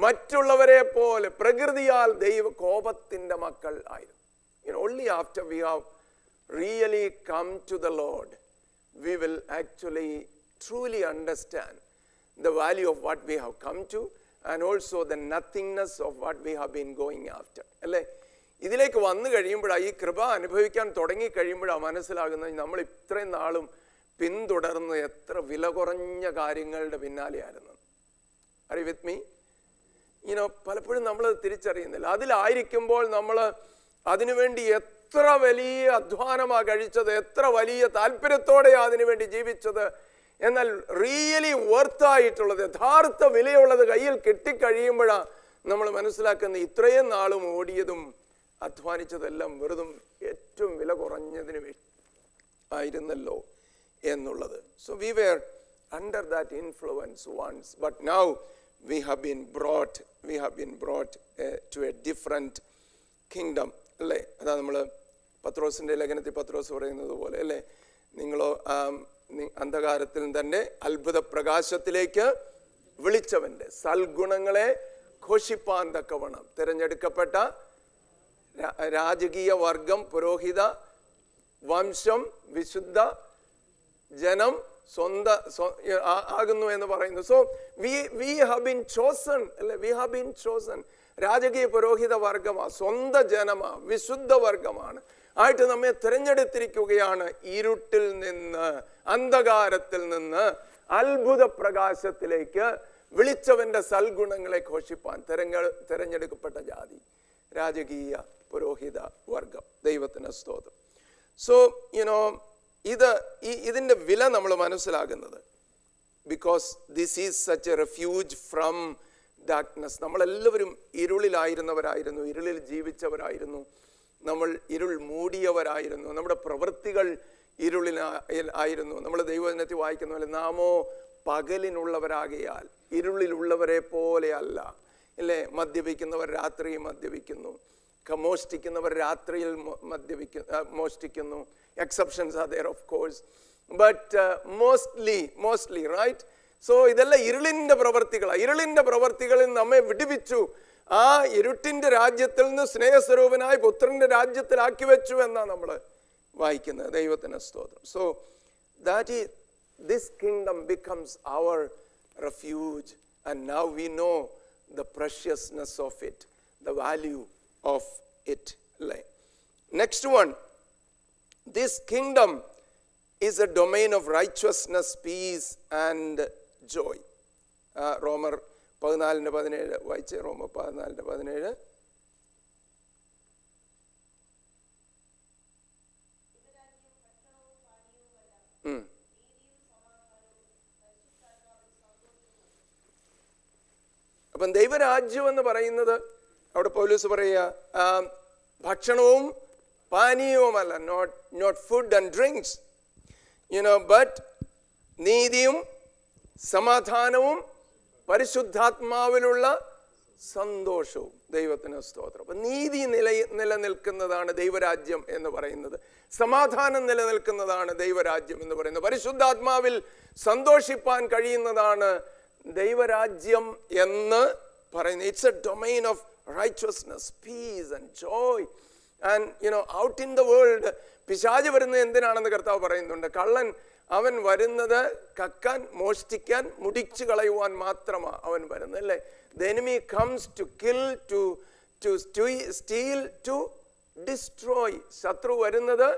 മറ്റുള്ളവരെ പോലെ പ്രകൃതിയാൽ ദൈവ കോപത്തിന്റെ മക്കൾ ആയിരുന്നു. Only after we have really come to the Lord, we will actually truly understand the value of what we have come to, and also the nothingness of what we have been going after. അല്ലേ? ഇതിലേക്ക് വന്നു കഴിയുമ്പോഴാണ്, ഈ കൃപ അനുഭവിക്കാൻ തുടങ്ങി കഴിയുമ്പോഴാണ് മനസ്സിലാകുന്നത് നമ്മൾ ഇത്രയും നാളും പിന്തുടർന്ന് എത്ര വില കുറഞ്ഞ കാര്യങ്ങളുടെ പിന്നാലെയായിരുന്നു. Are you with me? പലപ്പോഴും നമ്മൾ തിരിച്ചറിയുന്നില്ല. അതിലായിരിക്കുമ്പോൾ നമ്മൾ അതിനുവേണ്ടി എത്ര വലിയ അധ്വാനമാണ് കഴിച്ചത്, എത്ര വലിയ താല്പര്യത്തോടെയാണ് അതിനുവേണ്ടി ജീവിച്ചത്. എന്നാൽ റിയലി വർത്തായിട്ടുള്ളത്, യഥാർത്ഥ വിലയുള്ളത് കയ്യിൽ കിട്ടിക്കഴിയുമ്പോഴാണ് നമ്മൾ മനസ്സിലാക്കുന്നത് ഇത്രയും നാളും ഓടിയതും അധ്വാനിച്ചതെല്ലാം വെറുതും ഏറ്റവും വില കുറഞ്ഞതിന് ആയിരുന്നല്ലോ എന്നുള്ളത്. So we were under that influence once, but now we have been brought to a different kingdom അല്ലേ? അതാ നമ്മൾ പത്രോസിൻ്റെ ലേഖനത്തിൽ പത്രോസ് പറയുന്നത് പോലെ അല്ലേ, നിങ്ങളോ അന്ധകാരത്തിൽ തന്നെ അത്ഭുത പ്രകാശത്തിലേക്ക് വിളിച്ചവൻ്റെ സൽഗുണങ്ങളെ ഘോഷിപ്പാൻ തക്കവണ്ണം തിരഞ്ഞെടുക്കപ്പെട്ട രാജകീയ വർഗം, പുരോഹിത വംശം, വിശുദ്ധ ജനം ആകുന്നു എന്ന് പറയുന്നു. So we have been chosen അല്ലെ, വി ഹാവ് ബീൻ ചോസൺ. രാജകീയ പുരോഹിത വർഗമാണ്, സ്വന്തം ജനമാണ്, വിശുദ്ധ വർഗമാണ് ആയിട്ട് നമ്മെ തിരഞ്ഞെടുത്തിരിക്കുകയാണ്. ഇരുട്ടിൽ നിന്ന്, അന്ധകാരത്തിൽ നിന്ന് അത്ഭുത പ്രകാശത്തിലേക്ക് വിളിച്ചവന്റെ സൽഗുണങ്ങളെ ഘോഷിപ്പാൻ തിരഞ്ഞെടുക്കപ്പെട്ട ജാതി, രാജകീയ പുരോഹിത വർഗം. ദൈവത്തിന് സ്തോത്രം. സോ ഇതിന്റെ വില നമ്മൾ മനസ്സിലാകുന്നത് because this is such A refuge from darkness. നമ്മളെല്ലാവരും ഇരുളിലായിരുന്നവരായിരുന്നു, ഇരുളിൽ ജീവിച്ചവരായിരുന്നു, നമ്മൾ ഇരുൾ മൂടിയവരായിരുന്നു, നമ്മുടെ പ്രവൃത്തികൾ ഇരുളിലായിരുന്നു. നമ്മൾ ദൈവവചനത്തിൽ വായിക്കുന്ന പോലെ നാമോ പകലിനുള്ളവരാകയാൽ ഇരുളിലുള്ളവരെ പോലെ അല്ല അല്ലേ. മദ്യപിക്കുന്നവർ രാത്രി മദ്യപിക്കുന്നു, മോഷ്ടിക്കുന്നവർ രാത്രിയിൽ മോഷ്ടിക്കുന്നു. Exceptions are there of course, but mostly right. So ഇതെല്ലാം ഇരുളിൻ്റെ പ്രവർത്തികളാണ്. ഇരുളിൻ്റെ പ്രവർത്തികളിൽ നമ്മെ വിടുവിച്ചു, ആ ഇരുട്ടിൻ്റെ രാജ്യത്തിൽ നിന്ന് സ്നേഹസ്വരൂപനായ പുത്രൻ്റെ രാജ്യത്തിലാക്കി വെച്ചു എന്നാണ് നമ്മൾ വായിക്കുന്നത്. ദൈവത്തിന് സ്തോത്രം. So this kingdom becomes our refuge, and now we know the preciousness of it, the value of it. Next one, this kingdom is a domain of righteousness, peace and joy. റോമർ 14:17 വായിച്ചേ. റോമർ 14:17. അപ്പം ദൈവരാജ്യം എന്ന് പറയുന്നത് അവിടെ പൗലോസ് പറയുക ഭക്ഷണവും പാനീയവുമല്ല, not food and drinks, but നീതിയും സമാധാനവും പരിശുദ്ധാത്മാവിലുള്ള സന്തോഷവും. ദൈവത്തിന് സ്തോത്രം. അപ്പം നീതി നിലനിൽക്കുന്നതാണ് ദൈവരാജ്യം എന്ന് പറയുന്നത്, സമാധാനം നിലനിൽക്കുന്നതാണ് ദൈവരാജ്യം എന്ന് പറയുന്നത്, പരിശുദ്ധാത്മാവിൽ സന്തോഷിപ്പാൻ കഴിയുന്നതാണ് ദൈവരാജ്യം എന്ന് പറയുന്നത്. It's A domain of righteousness, peace and joy. And out in the world, പിശാച് വരുന്നത് എന്തിനാണെന്ന് കർത്താവ് പറയുന്നുണ്ട്. കള്ളൻ അവൻ വരുന്നത് കക്കാൻ, മോഷ്ടിക്കാൻ, മുടിച്ചു കളയുവാൻ മാത്രമാണ് അവൻ വരുന്നത് അല്ലേ. The enemy comes to kill, to steal, to destroy. ശത്രു വരുന്നത്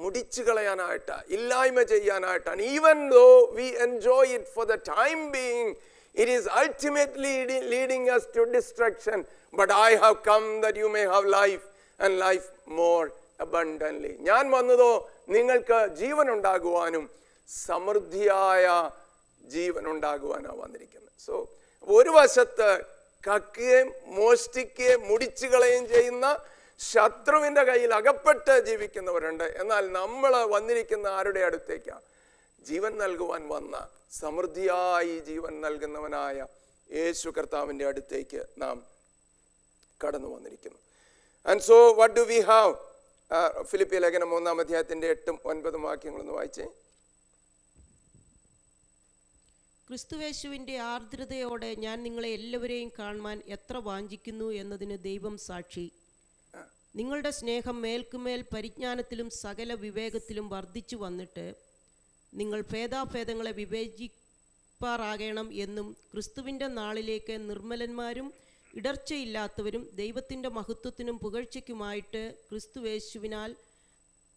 മുടിച്ചു കളയാനായിട്ടാണ്, ഇല്ലായ്മ ചെയ്യാനായിട്ടാണ്. Even though we enjoy it for the time being, it is ultimately leading us to destruction. But I have come that you may have life and life more abundantly. ഞാൻ വന്നതോ നിങ്ങൾക്ക് ജീവൻ ഉണ്ടാകുവാനും സമൃദ്ധിയായ ജീവൻ ഉണ്ടാകുവാനാണ് വന്നിരിക്കുന്നത്. So ഒരു വശത്ത് കക്കുകയും മോഷ്ടിക്കുകയും മുടിച്ചു കളയുകയും ചെയ്യുന്ന ശത്രുവിൻ്റെ കയ്യിൽ അകപ്പെട്ട് ജീവിക്കുന്നവരുണ്ട്. എന്നാൽ നമ്മൾ വന്നിരിക്കുന്ന ആരുടെ അടുത്തേക്കാണ്? ജീവൻ നൽകുവാൻ വന്ന, സമൃദ്ധിയായി ജീവൻ നൽകുന്നവനായ യേശു കർത്താവിൻ്റെ അടുത്തേക്ക് നാം കടന്നു വന്നിരിക്കുന്നു. And so what do we have? ഫിലിപ്പിയ ലേഖനം 1-ാം അധ്യായത്തിൻ്റെ 8-9 വാക്യങ്ങളൊന്ന് വായിച്ചേ. ക്രിസ്തുവേശുവിൻ്റെ ആർദ്രതയോടെ ഞാൻ നിങ്ങളെ എല്ലാവരെയും കാണുവാൻ എത്ര വാഞ്ചിക്കുന്നു എന്നതിന് ദൈവം സാക്ഷി. നിങ്ങളുടെ സ്നേഹം മേൽക്കുമേൽ പരിജ്ഞാനത്തിലും സകല വിവേകത്തിലും വർദ്ധിച്ചു വന്നിട്ട് നിങ്ങൾ ഭേദാഭേദങ്ങളെ വിവേചിപ്പാറാകണം എന്നും ക്രിസ്തുവിൻ്റെ നാളിലേക്ക് നിർമ്മലന്മാരും ഇടർച്ചയില്ലാത്തവരും ദൈവത്തിൻ്റെ മഹത്വത്തിനും പുകഴ്ചയ്ക്കുമായിട്ട്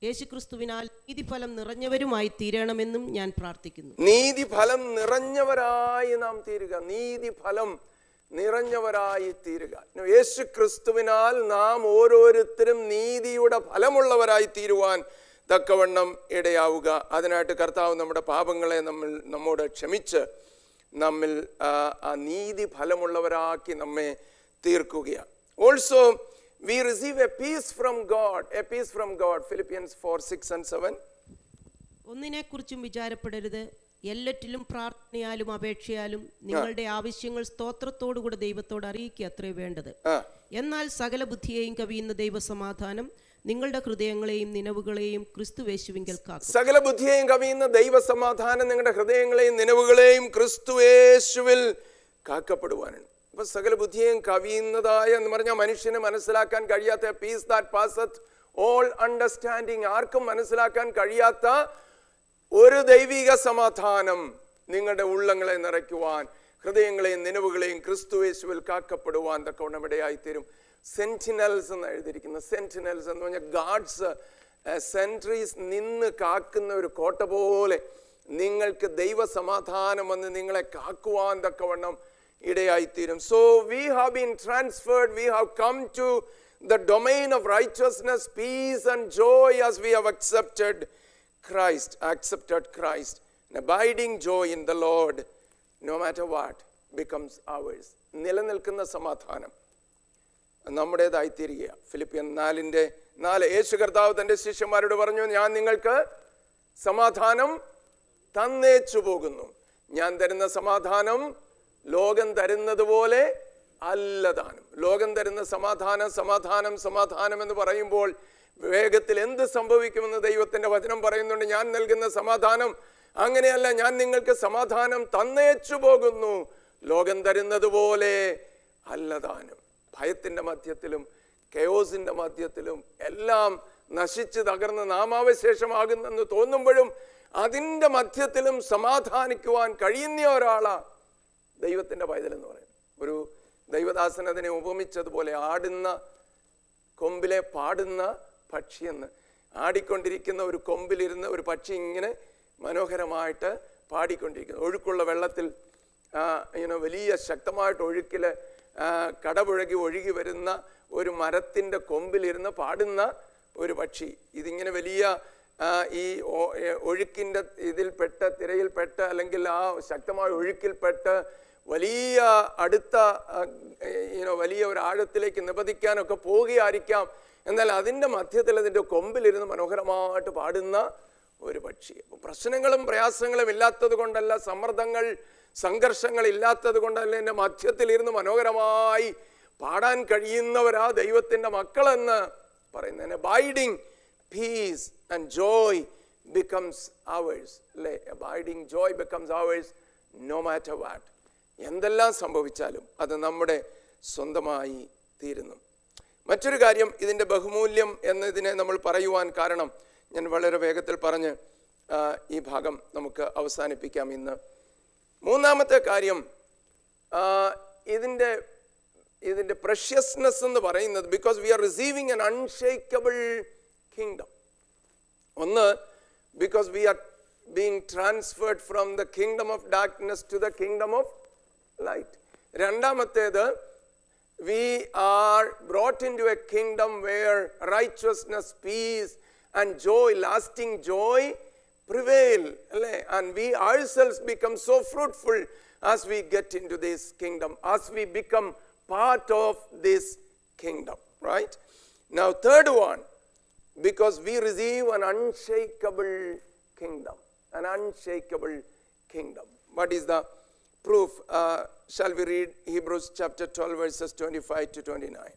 യേശുക്രിസ്തുവിനാൽ നീതിഫലം നിറഞ്ഞവരുമായി തീരണമെന്നും ഞാൻ പ്രാർത്ഥിക്കുന്നു. നീതിഫലം നിറഞ്ഞവരായി നാം തീരുക, നീതിഫലം നിറഞ്ഞവരായി തീരുക. യേശു ക്രിസ്തുവിനാൽ നാം ഓരോരുത്തരും നീതിയുടെ ഫലമുള്ളവരായി തീരുവാൻ തക്കവണ്ണം ഇടയാവുക. അതിനായിട്ട് കർത്താവ് നമ്മുടെ പാപങ്ങളെ നമ്മോട് ക്ഷമിച്ച് നമ്മിൽ ആ നീതി ഫലമുള്ളവരാക്കി നമ്മെ തീർക്കുകയാണ്. Also we receive a peace from God, Philippians 4:6-7. ഒന്നിനെക്കുറിച്ചും വിചാരപ്പെടരുത്, എല്ലാറ്റിലും പ്രാർത്ഥനയാലും അപേക്ഷയാലും നിങ്ങളുടെ ആവശ്യങ്ങൾ സ്തോത്രത്തോടുകൂടെ ദൈവത്തോട് അറിയിക്കുക അത്രേ വേണ്ടത്. എന്നാൽ സകല ബുദ്ധിയെയും കവിയുന്ന ദൈവസമാധാനം നിങ്ങളുടെ ഹൃദയങ്ങളെയും നിലവുകളെയും ക്രിസ്തുയേശുവിങ്കൽ കാക്കും. സകല ബുദ്ധിയെയും കവിയുന്ന ദൈവസമാധാനം നിങ്ങളുടെ ഹൃദയങ്ങളെയും നിലവുകളെയും ക്രിസ്തുയേശുവിൽ കാക്കപ്പെടുവാനാണ്. അപ്പൊ സകല ബുദ്ധിയെയും കവിയുന്നതായ എന്ന് പറഞ്ഞാൽ മനുഷ്യന് മനസ്സിലാക്കാൻ കഴിയാത്ത പീസ് ദാറ്റ് പാസത്ത് ഓൾ അണ്ടർസ്റ്റാൻഡിങ്, ആർക്കും മനസ്സിലാക്കാൻ കഴിയാത്ത ഒരു ദൈവിക സമാധാനം നിങ്ങളുടെ ഉള്ളങ്ങളെ നിറയ്ക്കുവാൻ, ഹൃദയങ്ങളെയും നിലവുകളെയും ക്രിസ്തുയേശുവിൽ കാക്കപ്പെടുവാൻ തക്കവണ്ണം ഇടയായിത്തീരും. സെന്റിനൽസ് എന്ന് എഴുതിയിരിക്കുന്ന, സെന്റിനൽസ് എന്ന് പറഞ്ഞാൽ ഗാഡ്സ് സെൻട്രീസ് നിന്ന് കാക്കുന്ന ഒരു കോട്ട പോലെ നിങ്ങൾക്ക് ദൈവസമാധാനം വന്ന് നിങ്ങളെ കാക്കുവാൻ തക്കവണ്ണം ഇടയായിത്തീരും. So we have been transferred, we have come to the domain of righteousness, peace and joy as we have accepted Christ. An abiding joy in the Lord, no matter what, becomes ours. നിലനിൽക്കുന്ന സമാധാനം നമ്മുടേതായിത്തീരുക. Philippian 4:4 യേശു കർത്താവ് തൻ്റെ ശിഷ്യന്മാരോട് പറഞ്ഞു, ഞാൻ നിങ്ങൾക്ക് സമാധാനം തന്നേച്ചു പോകുന്നു. ഞാൻ തരുന്ന സമാധാനം ലോകം തരുന്നത് പോലെ അല്ലതാനും. ലോകം തരുന്ന സമാധാനം എന്ന് പറയുമ്പോൾ വേഗത്തിൽ എന്ത് സംഭവിക്കുമെന്ന് ദൈവത്തിൻ്റെ വചനം പറയുന്നുണ്ട്. ഞാൻ നൽകുന്ന സമാധാനം അങ്ങനെയല്ല, ഞാൻ നിങ്ങൾക്ക് സമാധാനം തന്നേച്ചു പോകുന്നു, ലോകം തരുന്നത് പോലെ അല്ലതാനും. ഭയത്തിൻ്റെ മധ്യത്തിലും കെയോസിൻ്റെ മധ്യത്തിലും എല്ലാം നശിച്ച് തകർന്ന് നാമാവശേഷമാകുന്നെന്ന് തോന്നുമ്പോഴും അതിൻ്റെ മധ്യത്തിലും സമാധാനിക്കുവാൻ കഴിയുന്ന ഒരാളാണ് ദൈവത്തിൻ്റെ പൈതലെന്ന് പറയുന്നത്. ഒരു ദൈവദാസൻ അതിനെ ഉപമിച്ചതുപോലെ ആടുന്ന കൊമ്പിലെ പാടുന്ന പക്ഷിയെന്ന്. ആടിക്കൊണ്ടിരിക്കുന്ന ഒരു കൊമ്പിലിരുന്ന് ഒരു പക്ഷി ഇങ്ങനെ മനോഹരമായിട്ട് പാടിക്കൊണ്ടിരിക്കുന്നു. ഒഴുക്കുള്ള വെള്ളത്തിൽ വലിയ ശക്തമായിട്ട് ഒഴുക്കിൽ കടപുഴകി ഒഴുകി വരുന്ന ഒരു മരത്തിൻ്റെ കൊമ്പിലിരുന്ന് പാടുന്ന ഒരു പക്ഷി. ഇതിങ്ങനെ വലിയ ഈ ഒഴുക്കിൻ്റെ ഇതിൽപ്പെട്ട് തിരയിൽപ്പെട്ട് അല്ലെങ്കിൽ ആ ശക്തമായ ഒഴുക്കിൽപ്പെട്ട് വലിയ അടുത്ത വലിയ ഒരു ആഴത്തിലേക്ക് നിപതിക്കാനൊക്കെ പോവുകയായിരിക്കാം. എന്നാൽ അതിൻ്റെ മധ്യത്തിൽ അതിൻ്റെ കൊമ്പിലിരുന്ന് മനോഹരമായിട്ട് പാടുന്ന ഒരു പക്ഷി. അപ്പോൾ പ്രശ്നങ്ങളും പ്രയാസങ്ങളും ഇല്ലാത്തത് കൊണ്ടല്ല, സമ്മർദ്ദങ്ങൾ സംഘർഷങ്ങൾ ഇല്ലാത്തത് കൊണ്ടല്ല, എൻ്റെ മധ്യത്തിലിരുന്ന് മനോഹരമായി പാടാൻ കഴിയുന്നവരാ ദൈവത്തിൻ്റെ മക്കളെന്ന് പറയുന്നതിന്. Abiding peace and joy becomes ours, അല്ലേ? Abiding joy becomes ours no matter what. എന്തെല്ലാം സംഭവിച്ചാലും അത് നമ്മുടെ സ്വന്തമായി തീരുന്നു. മറ്റൊരു കാര്യം, ഇതിൻ്റെ ബഹുമൂല്യം എന്നതിനെ നമ്മൾ പറയുവാൻ കാരണം ഞാൻ വളരെ വേഗത്തിൽ പറഞ്ഞ് ഈ ഭാഗം നമുക്ക് അവസാനിപ്പിക്കാം ഇന്ന്. മൂന്നാമത്തെ കാര്യം, ഇതിൻ്റെ പ്രഷ്യസ്നെസ് എന്ന് പറയുന്നത്, because we are receiving an unshakable kingdom. ഒന്ന്, because we are being transferred from the kingdom of darkness to the kingdom of light. രണ്ടാമത്തേത്, we are brought into a kingdom where righteousness, peace and joy, lasting joy prevail, and we ourselves become so fruitful as we get into this kingdom, as we become part of this kingdom, right? Now third one, because we receive an unshakable kingdom, an unshakable kingdom. What is the proof? Shall we read Hebrews chapter 12 verses 25 to 29?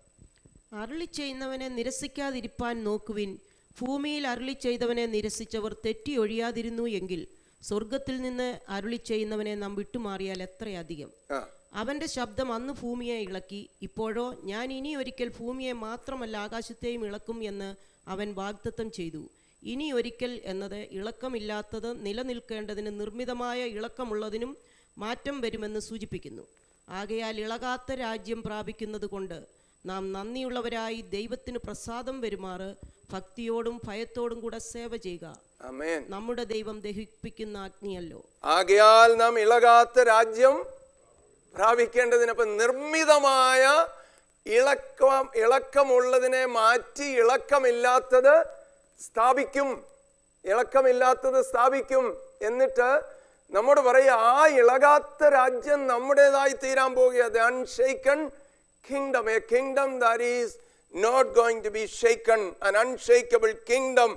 അരുളി ചെയ്യുന്നവനെ നിരസിക്കാതിരിപ്പാൻ നോക്കുവിൻ. ഭൂമിയിൽ അരുളി ചെയ്തവനെ നിരസിച്ചവർ തെറ്റി ഒഴിയാതിരുന്നു എങ്കിൽ സ്വർഗത്തിൽ നിന്ന് അരുളി ചെയ്യുന്നവനെ നാം വിട്ടുമാറിയാൽ എത്രയധികം. അവന്റെ ശബ്ദം അന്ന് ഭൂമിയെ ഇളക്കി. ഇപ്പോഴോ ഞാൻ ഇനി ഒരിക്കൽ ഭൂമിയെ മാത്രമല്ല ആകാശത്തെയും ഇളക്കും എന്ന് അവൻ വാഗ്ദത്തം ചെയ്തു. ഇനി ഒരിക്കൽ എന്നത് ഇളക്കമില്ലാത്തത് നിലനിൽക്കേണ്ടതിന് നിർമ്മിതമായ ഇളക്കമുള്ളതിനും മാറ്റം വരുമെന്ന് സൂചിപ്പിക്കുന്നു. ആകയാൽ ഇളകാത്ത രാജ്യം പ്രാപിക്കുന്നത് കൊണ്ട് നാം നന്ദിയുള്ളവരായി ദൈവത്തിന് പ്രസാദം വരുമാറ് ഭക്തിയോടും ഭയത്തോടും കൂടെ സേവ ചെയ്യുക. നമ്മുടെ ദൈവം ദഹിപ്പിക്കുന്ന അഗ്നിയല്ലോ. ആകയാൽ നാം ഇളകാത്ത രാജ്യം പ്രാപിക്കേണ്ടതിനപ്പം നിർമ്മിതമായ ഇളക്കമുള്ളതിനെ മാറ്റി ഇളക്കമില്ലാത്തത് സ്ഥാപിക്കും. എന്നിട്ട് നമ്മോട് പറയുക, ആ ഇളകാത്ത രാജ്യം നമ്മുടേതായി തീരാൻ പോകുക. The unshaken kingdom, a kingdom that is not going to be shaken, an unshakable kingdom.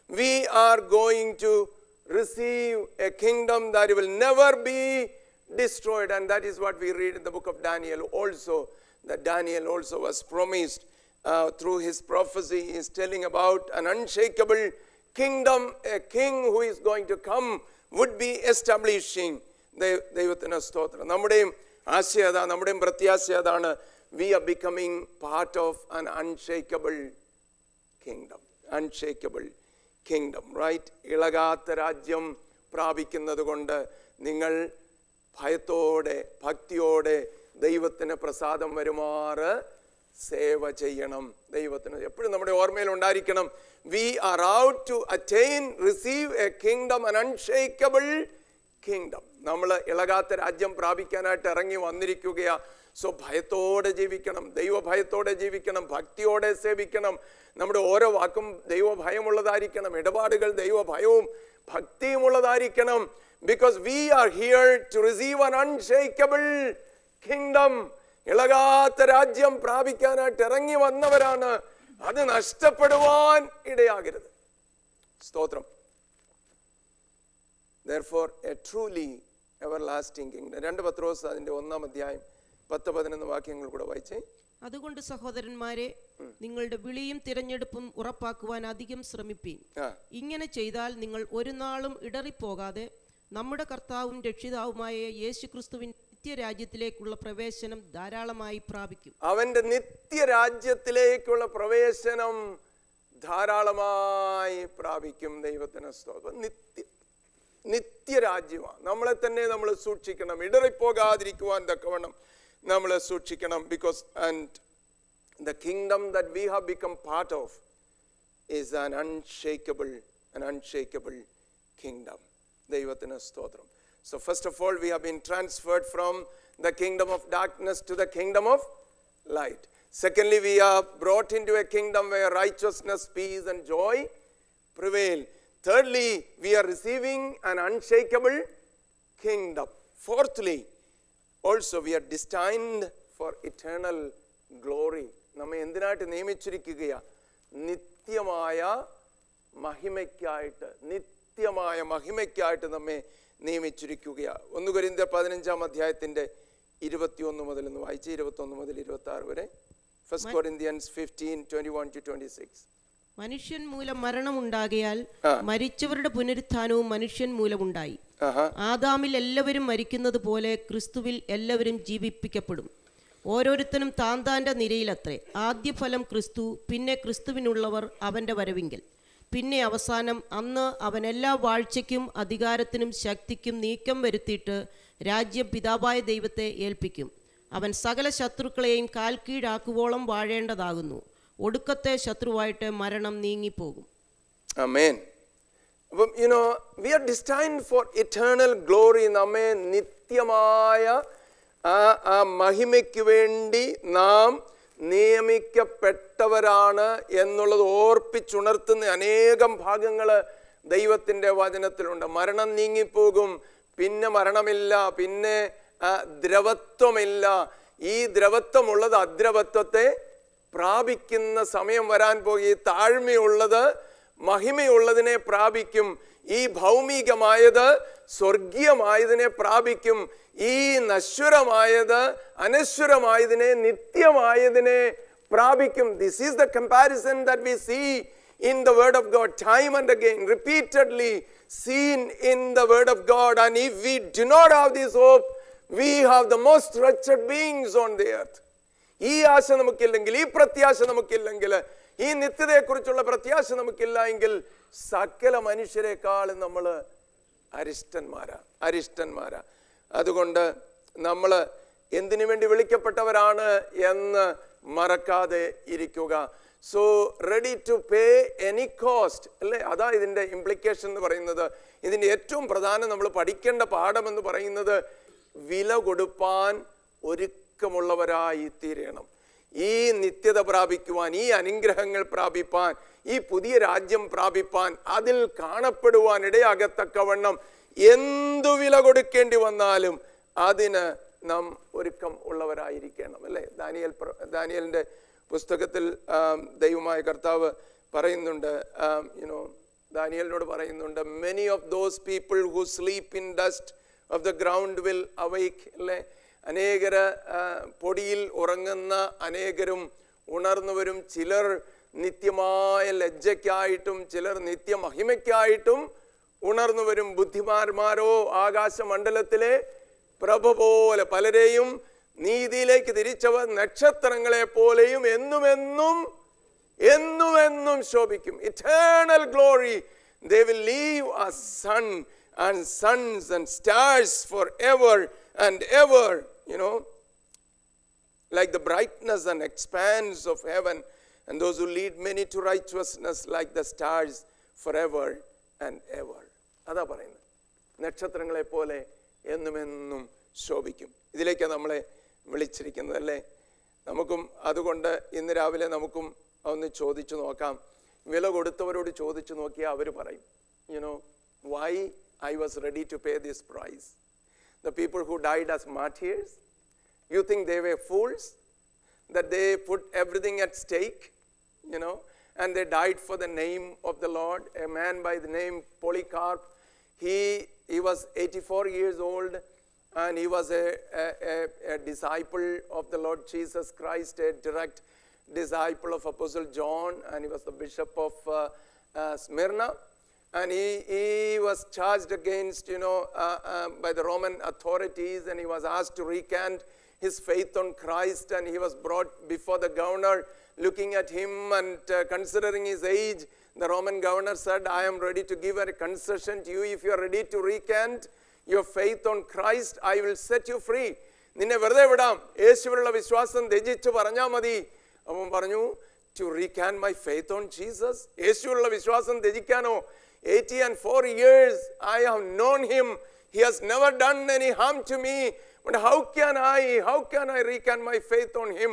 We are going to receive a kingdom that will never be destroyed, and that is what we read in the book of Daniel also. that Daniel also was promised through his prophecy. He is telling about an unshakable kingdom, a king who is going to come would be establishing. ദൈവത്തിന് സ്തോത്രം. നമ്മുടെയും ആശയത, നമ്മുടെയും പ്രത്യാശ അതാണ്. We are becoming part of an unshakable kingdom. Unshakable kingdom, right? ഇളകാത്ത രാജ്യം പ്രാപിക്കുന്നത് കൊണ്ട് നിങ്ങൾ ഭയത്തോടെ ഭക്തിയോടെ ദൈവത്തിന് പ്രസാദം വരുമാറ് സേവ ചെയ്യണം. ദൈവത്തിന് എപ്പോഴും നമ്മുടെ ഓർമ്മയിൽ ഉണ്ടായിരിക്കണം, we are out to attain, receive a kingdom, an unshakable kingdom. നമ്മൾ ഇളകാത്ത രാജ്യം പ്രാപിക്കാനായിട്ട് ഇറങ്ങി വന്നിരിക്കുകയാ. സോ ഭയത്തോടെ ജീവിക്കണം, ദൈവഭയത്തോടെ ജീവിക്കണം, ഭക്തിയോടെ സേവിക്കണം. നമ്മുടെ ഓരോ വാക്കും ദൈവഭയമുള്ളതായിരിക്കണം, ഇടപാടുകൾ ദൈവഭയവും ഭക്തിയുമുള്ളതായിരിക്കണം. Because we are here to receive an unshakable kingdom. ഇളകാത്ത രാജ്യം പ്രാപിക്കാനായിട്ട് ഇറങ്ങി വന്നവരാണ്. അത് നഷ്ടപ്പെടുവാൻ ഇടയാകരുത്. സ്തോത്രം. Therefore a truly everlasting kingdom. 2 പത്രോസ് അതിന്റെ 1-ാം അധ്യായം 10-11 വാക്യങ്ങൾ കൂടെ വായിച്ചേ. അതുകൊണ്ട് സഹോദരന്മാരെ, നിങ്ങളുടെ വിളിയും തിരഞ്ഞെടുപ്പും ഉറപ്പാക്കുവാൻ അധികം ശ്രമിപ്പീൻ. ഇങ്ങനെ ചെയ്താൽ നിങ്ങൾ ഒരു നാളും ഇടറിപ്പോകാതെ നമ്മുടെ കർത്താവും രക്ഷിതാവുമായ യേശുക്രിസ്തുവിൻ നിത്യരാജ്യത്തിലേക്കുള്ള പ്രവേശനം ധാരാളമായി പ്രാപിക്കും. അവന്റെ നിത്യരാജ്യത്തിലേക്കുള്ള പ്രവേശനം ധാരാളമായി പ്രാപിക്കും. ദൈവത്തിന് സ്തോത്രം. നിത്യരാജ്യമാണ്. നമ്മളെ തന്നെ നമ്മൾ സൂക്ഷിക്കണം, ഇടറിപ്പോകാതിരിക്കുവാൻ തക്കവണ്ണം നമ്മൾ സൂക്ഷിക്കണം. Because and the kingdom that we have become part of is an unshakable kingdom. ദൈവത്തിന് സ്തോത്രം. So first of all, we have been transferred from the kingdom of darkness to the kingdom of light. Secondly, we are brought into a kingdom where righteousness, peace and joy prevail. Thirdly, we are receiving an unshakable kingdom. Fourthly, also we are destined for eternal glory. നമ്മെ എന്തിനായിട്ട് നിയമിച്ചിരിക്കുകയാ? നിത്യമായ മഹിമയ്ക്കായിട്ട് നമ്മെ നിയമിച്ചിരിക്കുകയാ. 1 കൊരിന്ത്യർ 15-ാം അധ്യായത്തിന്റെ 21 മുതൽ ഒന്ന് വായിച്ച് 21 മുതൽ 26 വരെ. 1 Corinthians 15:21-26. മനുഷ്യൻ മൂലം മരണമുണ്ടാകയാൽ മരിച്ചവരുടെ പുനരുത്ഥാനവും മനുഷ്യൻ മൂലമുണ്ടായി. ആദാമിൽ എല്ലാവരും മരിക്കുന്നത് പോലെ ക്രിസ്തുവിൽ എല്ലാവരും ജീവിപ്പിക്കപ്പെടും. ഓരോരുത്തനും താന്താന്റെ നിരയിലത്രേ. ആദ്യഫലം ക്രിസ്തു, പിന്നെ ക്രിസ്തുവിനുള്ളവർ അവന്റെ വരവിങ്കൽ, പിന്നെ അവസാനം. അന്ന് അവൻ എല്ലാ വാഴ്ചയ്ക്കും അധികാരത്തിനും ശക്തിക്കും നീക്കം വരുത്തിയിട്ട് രാജ്യം പിതാവായ ദൈവത്തെ ഏൽപ്പിക്കും. അവൻ സകല ശത്രുക്കളെയും കാൽ കീഴാക്കുവോളം വാഴേണ്ടതാകുന്നു. ഒടുക്കത്തെ ശത്രുവായിട്ട് മരണം നീങ്ങിപ്പോകും. ആമേൻ. അപ്പം we are destined for eternal glory. നമ്മെ നിത്യമായ ആ മഹിമയ്ക്ക് വേണ്ടി നാം നിയമിക്കപ്പെട്ടവരാണ് എന്നുള്ളത് ഓർപ്പിച്ചുണർത്തുന്ന അനേകം ഭാഗങ്ങൾ ദൈവത്തിൻ്റെ വചനത്തിലുണ്ട്. മരണം നീങ്ങിപ്പോകും, പിന്നെ മരണമില്ല, പിന്നെ ദ്രവത്വമില്ല. ഈ ദ്രവത്വമുള്ളത് അദ്രവത്വത്തെ പ്രാപിക്കുന്ന സമയം വരാൻ പോയി. താഴ്മയുള്ളത് മഹിമയുള്ളതിനെ പ്രാപിക്കും. ഈ ഭൗമികമായത് സ്വർഗീയമായതിനെ പ്രാപിക്കും. ഈ നശ്വരമായത് അനശ്വരമായതിനെ നിത്യമായതിനെ പ്രാപിക്കും. This is the comparison that we see in the word of God time and again, repeatedly seen in the word of God. And if we do not have this hope, we have the most wretched beings on the earth. ഈ ആശ നമുക്കില്ലെങ്കിൽ, ഈ പ്രത്യാശ നമുക്കില്ലെങ്കിൽ, ഈ നിത്യതയെക്കുറിച്ചുള്ള പ്രത്യാശ നമുക്കില്ല എങ്കിൽ സകല മനുഷ്യരെക്കാളും നമ്മൾ അരിഷ്ടന്മാരാ. അതുകൊണ്ട് നമ്മൾ എന്തിനു വേണ്ടി വിളിക്കപ്പെട്ടവരാണ് എന്ന് മറക്കാതെ ഇരിക്കുക. So ready to pay any cost, അല്ലേ? അതാ ഇതിൻ്റെ ഇംപ്ലിക്കേഷൻ എന്ന് പറയുന്നത്. ഇതിൻ്റെ ഏറ്റവും പ്രധാനം നമ്മൾ പഠിക്കേണ്ട പാഠമെന്ന് പറയുന്നത് വില കൊടുപ്പാൻ ഒരുക്കമുള്ളവരായി തീരണം. ഈ നിത്യത പ്രാപിക്കുവാൻ, ഈ അനുഗ്രഹങ്ങൾ പ്രാപിപ്പാൻ, ഈ പുതിയ രാജ്യം പ്രാപിപ്പാൻ, അതിൽ കാണപ്പെടുവാൻ ഇടയാകത്തക്കവണ്ണം എന്തു വില കൊടുക്കേണ്ടി വന്നാലും അതിന് നാം ഒരുക്കം ഉള്ളവരായിരിക്കണം, അല്ലേ? ദാനിയേലിൻ്റെ പുസ്തകത്തിൽ ദൈവമായ കർത്താവ് പറയുന്നുണ്ട്, ദാനിയേലിനോട് പറയുന്നുണ്ട്, many of those people who sleep in dust of the ground will awake, അല്ലേ? അനേകര് പൊടിയിൽ ഉറങ്ങുന്ന അനേകരും ഉണർന്നുവരും. ചിലർ നിത്യമായ ലജ്ജയ്ക്കായിട്ടും ചിലർ നിത്യമഹിമയ്ക്കായിട്ടും ഉണർന്നു വരും. ബുദ്ധിമാന്മാരോ ആകാശമണ്ഡലത്തിലെ പ്രഭ പോലെ, പലരെയും നീതിയിലേക്ക് തിരിച്ചവർ നക്ഷത്രങ്ങളെ പോലെയും എന്നുമെന്നും എന്നുമെന്നും ശോഭിക്കും. Eternal glory. They will leave as sun and suns and stars forever and ever, like the brightness and expanse of heaven, and those who lead many to righteousness like the stars forever and ever. അതാ പറയുന്നത്, നക്ഷത്രങ്ങളെ പോലെ എന്നുമെന്നും ശോഭിക്കും. ഇതിലേക്കാണ് നമ്മളെ വിളിച്ചിരിക്കുന്നത് അല്ലേ? നമുക്കും അതുകൊണ്ട് ഇന്ന് രാവിലെ നമുക്കും ഒന്ന് ചോദിച്ചു നോക്കാം. വില കൊടുത്തവരോട് ചോദിച്ചു നോക്കിയാൽ അവർ പറയും, why I was ready to pay this price. The people who died as martyrs, you think they were fools that they put everything at stake, and they died for the name of the Lord. A man by the name Polycarp, he was 84 years old, and he was a disciple of the Lord Jesus Christ, a direct disciple of Apostle John, and he was the bishop of Smyrna. And he was charged against, by the Roman authorities, and he was asked to recant his faith on Christ, and he was brought before the governor. Looking at him and considering his age, the Roman governor said, I am ready to give a concession to you. If you are ready to recant your faith on Christ, I will set you free. നിന്നെ വെറുതെ വിടാം, യേശുവിലുള്ള വിശ്വാസം ത്യജിച്ച് പറഞ്ഞാൽ മതി. അവൻ പറഞ്ഞു, to recant my faith on Jesus. യേശുവിലുള്ള വിശ്വാസം ത്യജിക്കാനോ? 84 years I have known him. He has never done any harm to me. But how can I recant my faith on him,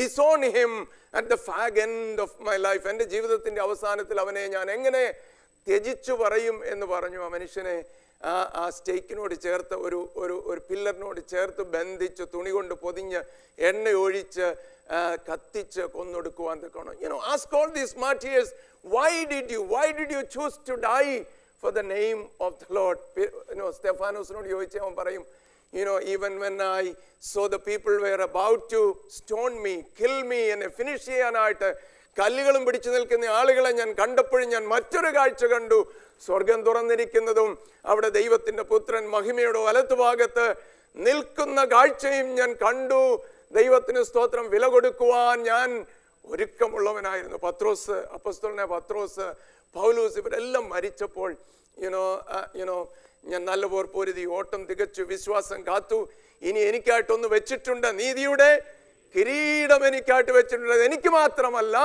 disown him at the fag end of my life? എൻ്റെ ജീവിതത്തിൻ്റെ അവസാനത്തിൽ അവനെ ഞാൻ എങ്ങനെ ത്യജിച്ചു പറയും എന്ന് പറഞ്ഞു. ആ മനുഷ്യനെ ആ സ്റ്റേക്കിനോട് ചേർത്ത് ഒരു പില്ലറിനോട് ചേർത്ത് ബന്ധിച്ച് തുണി കൊണ്ട് പൊതിഞ്ഞ് എണ്ണ ഒഴിച്ച് കത്തിച്ച് കൊന്നൊടുക്കുവാൻ തക്കണം. Ask all these martyrs, why did you choose to die for the name of the Lord? സ്തെഫാനോസിനോട് ചോദിച്ചാൽ അവൻ പറയും, even when I saw the people were about to stone me, kill me, എന്നെ ഫിനിഷ് ചെയ്യാനായിട്ട് കല്ലുകളും പിടിച്ചു നിൽക്കുന്ന ആളുകളെ ഞാൻ കണ്ടപ്പോഴും ഞാൻ മറ്റൊരു കാഴ്ച കണ്ടു. സ്വർഗം തുറന്നിരിക്കുന്നതും അവിടെ ദൈവത്തിന്റെ പുത്രൻ മഹിമയുടെ വലത്തുഭാഗത്ത് നിൽക്കുന്ന കാഴ്ചയും ഞാൻ കണ്ടു. ദൈവത്തിന് സ്തോത്രം. വില കൊടുക്കുവാൻ ഞാൻ ഒരുക്കമുള്ളവനായിരുന്നു. പത്രോസ്, അപ്പോസ്തലനായ പത്രോസ്, പൗലോസ്, ഇവരെല്ലാം മരിച്ചപ്പോൾ ഞാൻ നല്ല പോർ പൊരുതി, ഓട്ടം തികച്ചു, വിശ്വാസം കാത്തു. ഇനി എനിക്കായിട്ടൊന്ന് വെച്ചിട്ടുണ്ട്, നീതിയുടെ കിരീടം എനിക്കായിട്ട് വെച്ചിട്ടുണ്ട്. എനിക്ക് മാത്രമല്ല,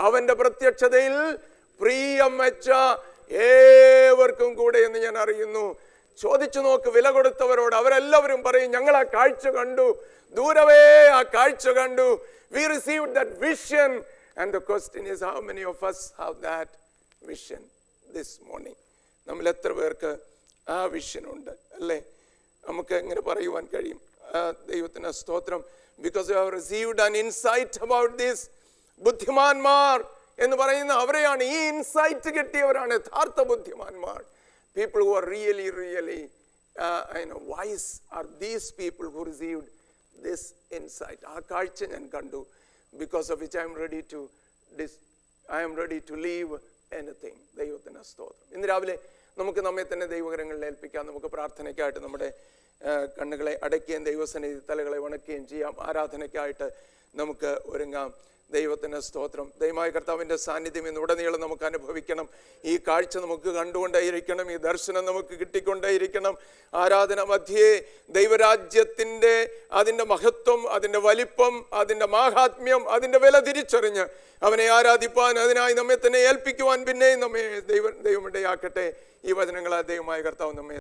അവന്റെ പ്രത്യക്ഷതയിൽ പ്രിയം വെച്ച ഏവർക്കും കൂടെ എന്ന് ഞാൻ അറിയുന്നു. ചോദിച്ചു നോക്ക് വില കൊടുത്തവരോട്, അവരെല്ലാവരും പറയും, ഞങ്ങൾ ആ കാഴ്ച കണ്ടു, ദൂരവേ ആ കാഴ്ച കണ്ടു. We received that vision, and the question is, how many of us have that vision this morning? നമ്മൾ എത്ര പേർക്ക് ആ വിഷൻ ഉണ്ട് അല്ലേ? നമുക്ക് എങ്ങനെ പറയുവാൻ കഴിയും? ദൈവത്തിന് സ്തോത്രം. Because you have received an insight about this. ബുദ്ധിമാന്മാർ എന്ന് പറയുന്ന അവരെയാണ്, ഈ ഇൻസൈറ്റ് കിട്ടിയവരാണ് യഥാർത്ഥ ബുദ്ധിമാന്മാർ. People who are really wise are these people who received this insight. ആ കാഴ്ച ഞാൻ കണ്ടു. Because of which I am ready to leave anything. ദൈവത്തിന് സ്തോത്രം. ഇന്ന് രാവിലെ നമുക്ക് നമ്മെ തന്നെ ദൈവകരങ്ങളിൽ ഏൽപ്പിക്കാം. നമുക്ക് പ്രാർത്ഥനയ്ക്കായിട്ട് നമ്മുടെ കണ്ണുകളെ അടയ്ക്കുകയും ദൈവസന്നിധി തലകളെ വണക്കുകയും ചെയ്യാം. ആരാധനയ്ക്കായിട്ട് നമുക്ക് ഒരുങ്ങാം. ദൈവത്തിന് സ്തോത്രം. ദൈവമായ കർത്താവിൻ്റെ സാന്നിധ്യം ഇന്നുടനീളം നമുക്ക് അനുഭവിക്കണം. ഈ കാഴ്ച നമുക്ക് കണ്ടുകൊണ്ടേയിരിക്കണം. ഈ ദർശനം നമുക്ക് കിട്ടിക്കൊണ്ടേയിരിക്കണം. ആരാധന മധ്യേ ദൈവരാജ്യത്തിൻ്റെ അതിൻ്റെ മഹത്വം, അതിൻ്റെ വലിപ്പം, അതിൻ്റെ മാഹാത്മ്യം, അതിൻ്റെ വില തിരിച്ചറിഞ്ഞ് അവനെ ആരാധിപ്പാൻ, അതിനായി നമ്മെ തന്നെ ഏൽപ്പിക്കുവാൻ പിന്നെയും നമ്മെ ദൈവമിടയാക്കട്ടെ. ഈ വചനങ്ങളാൽ ദൈവമായ കർത്താവ് നമ്മെ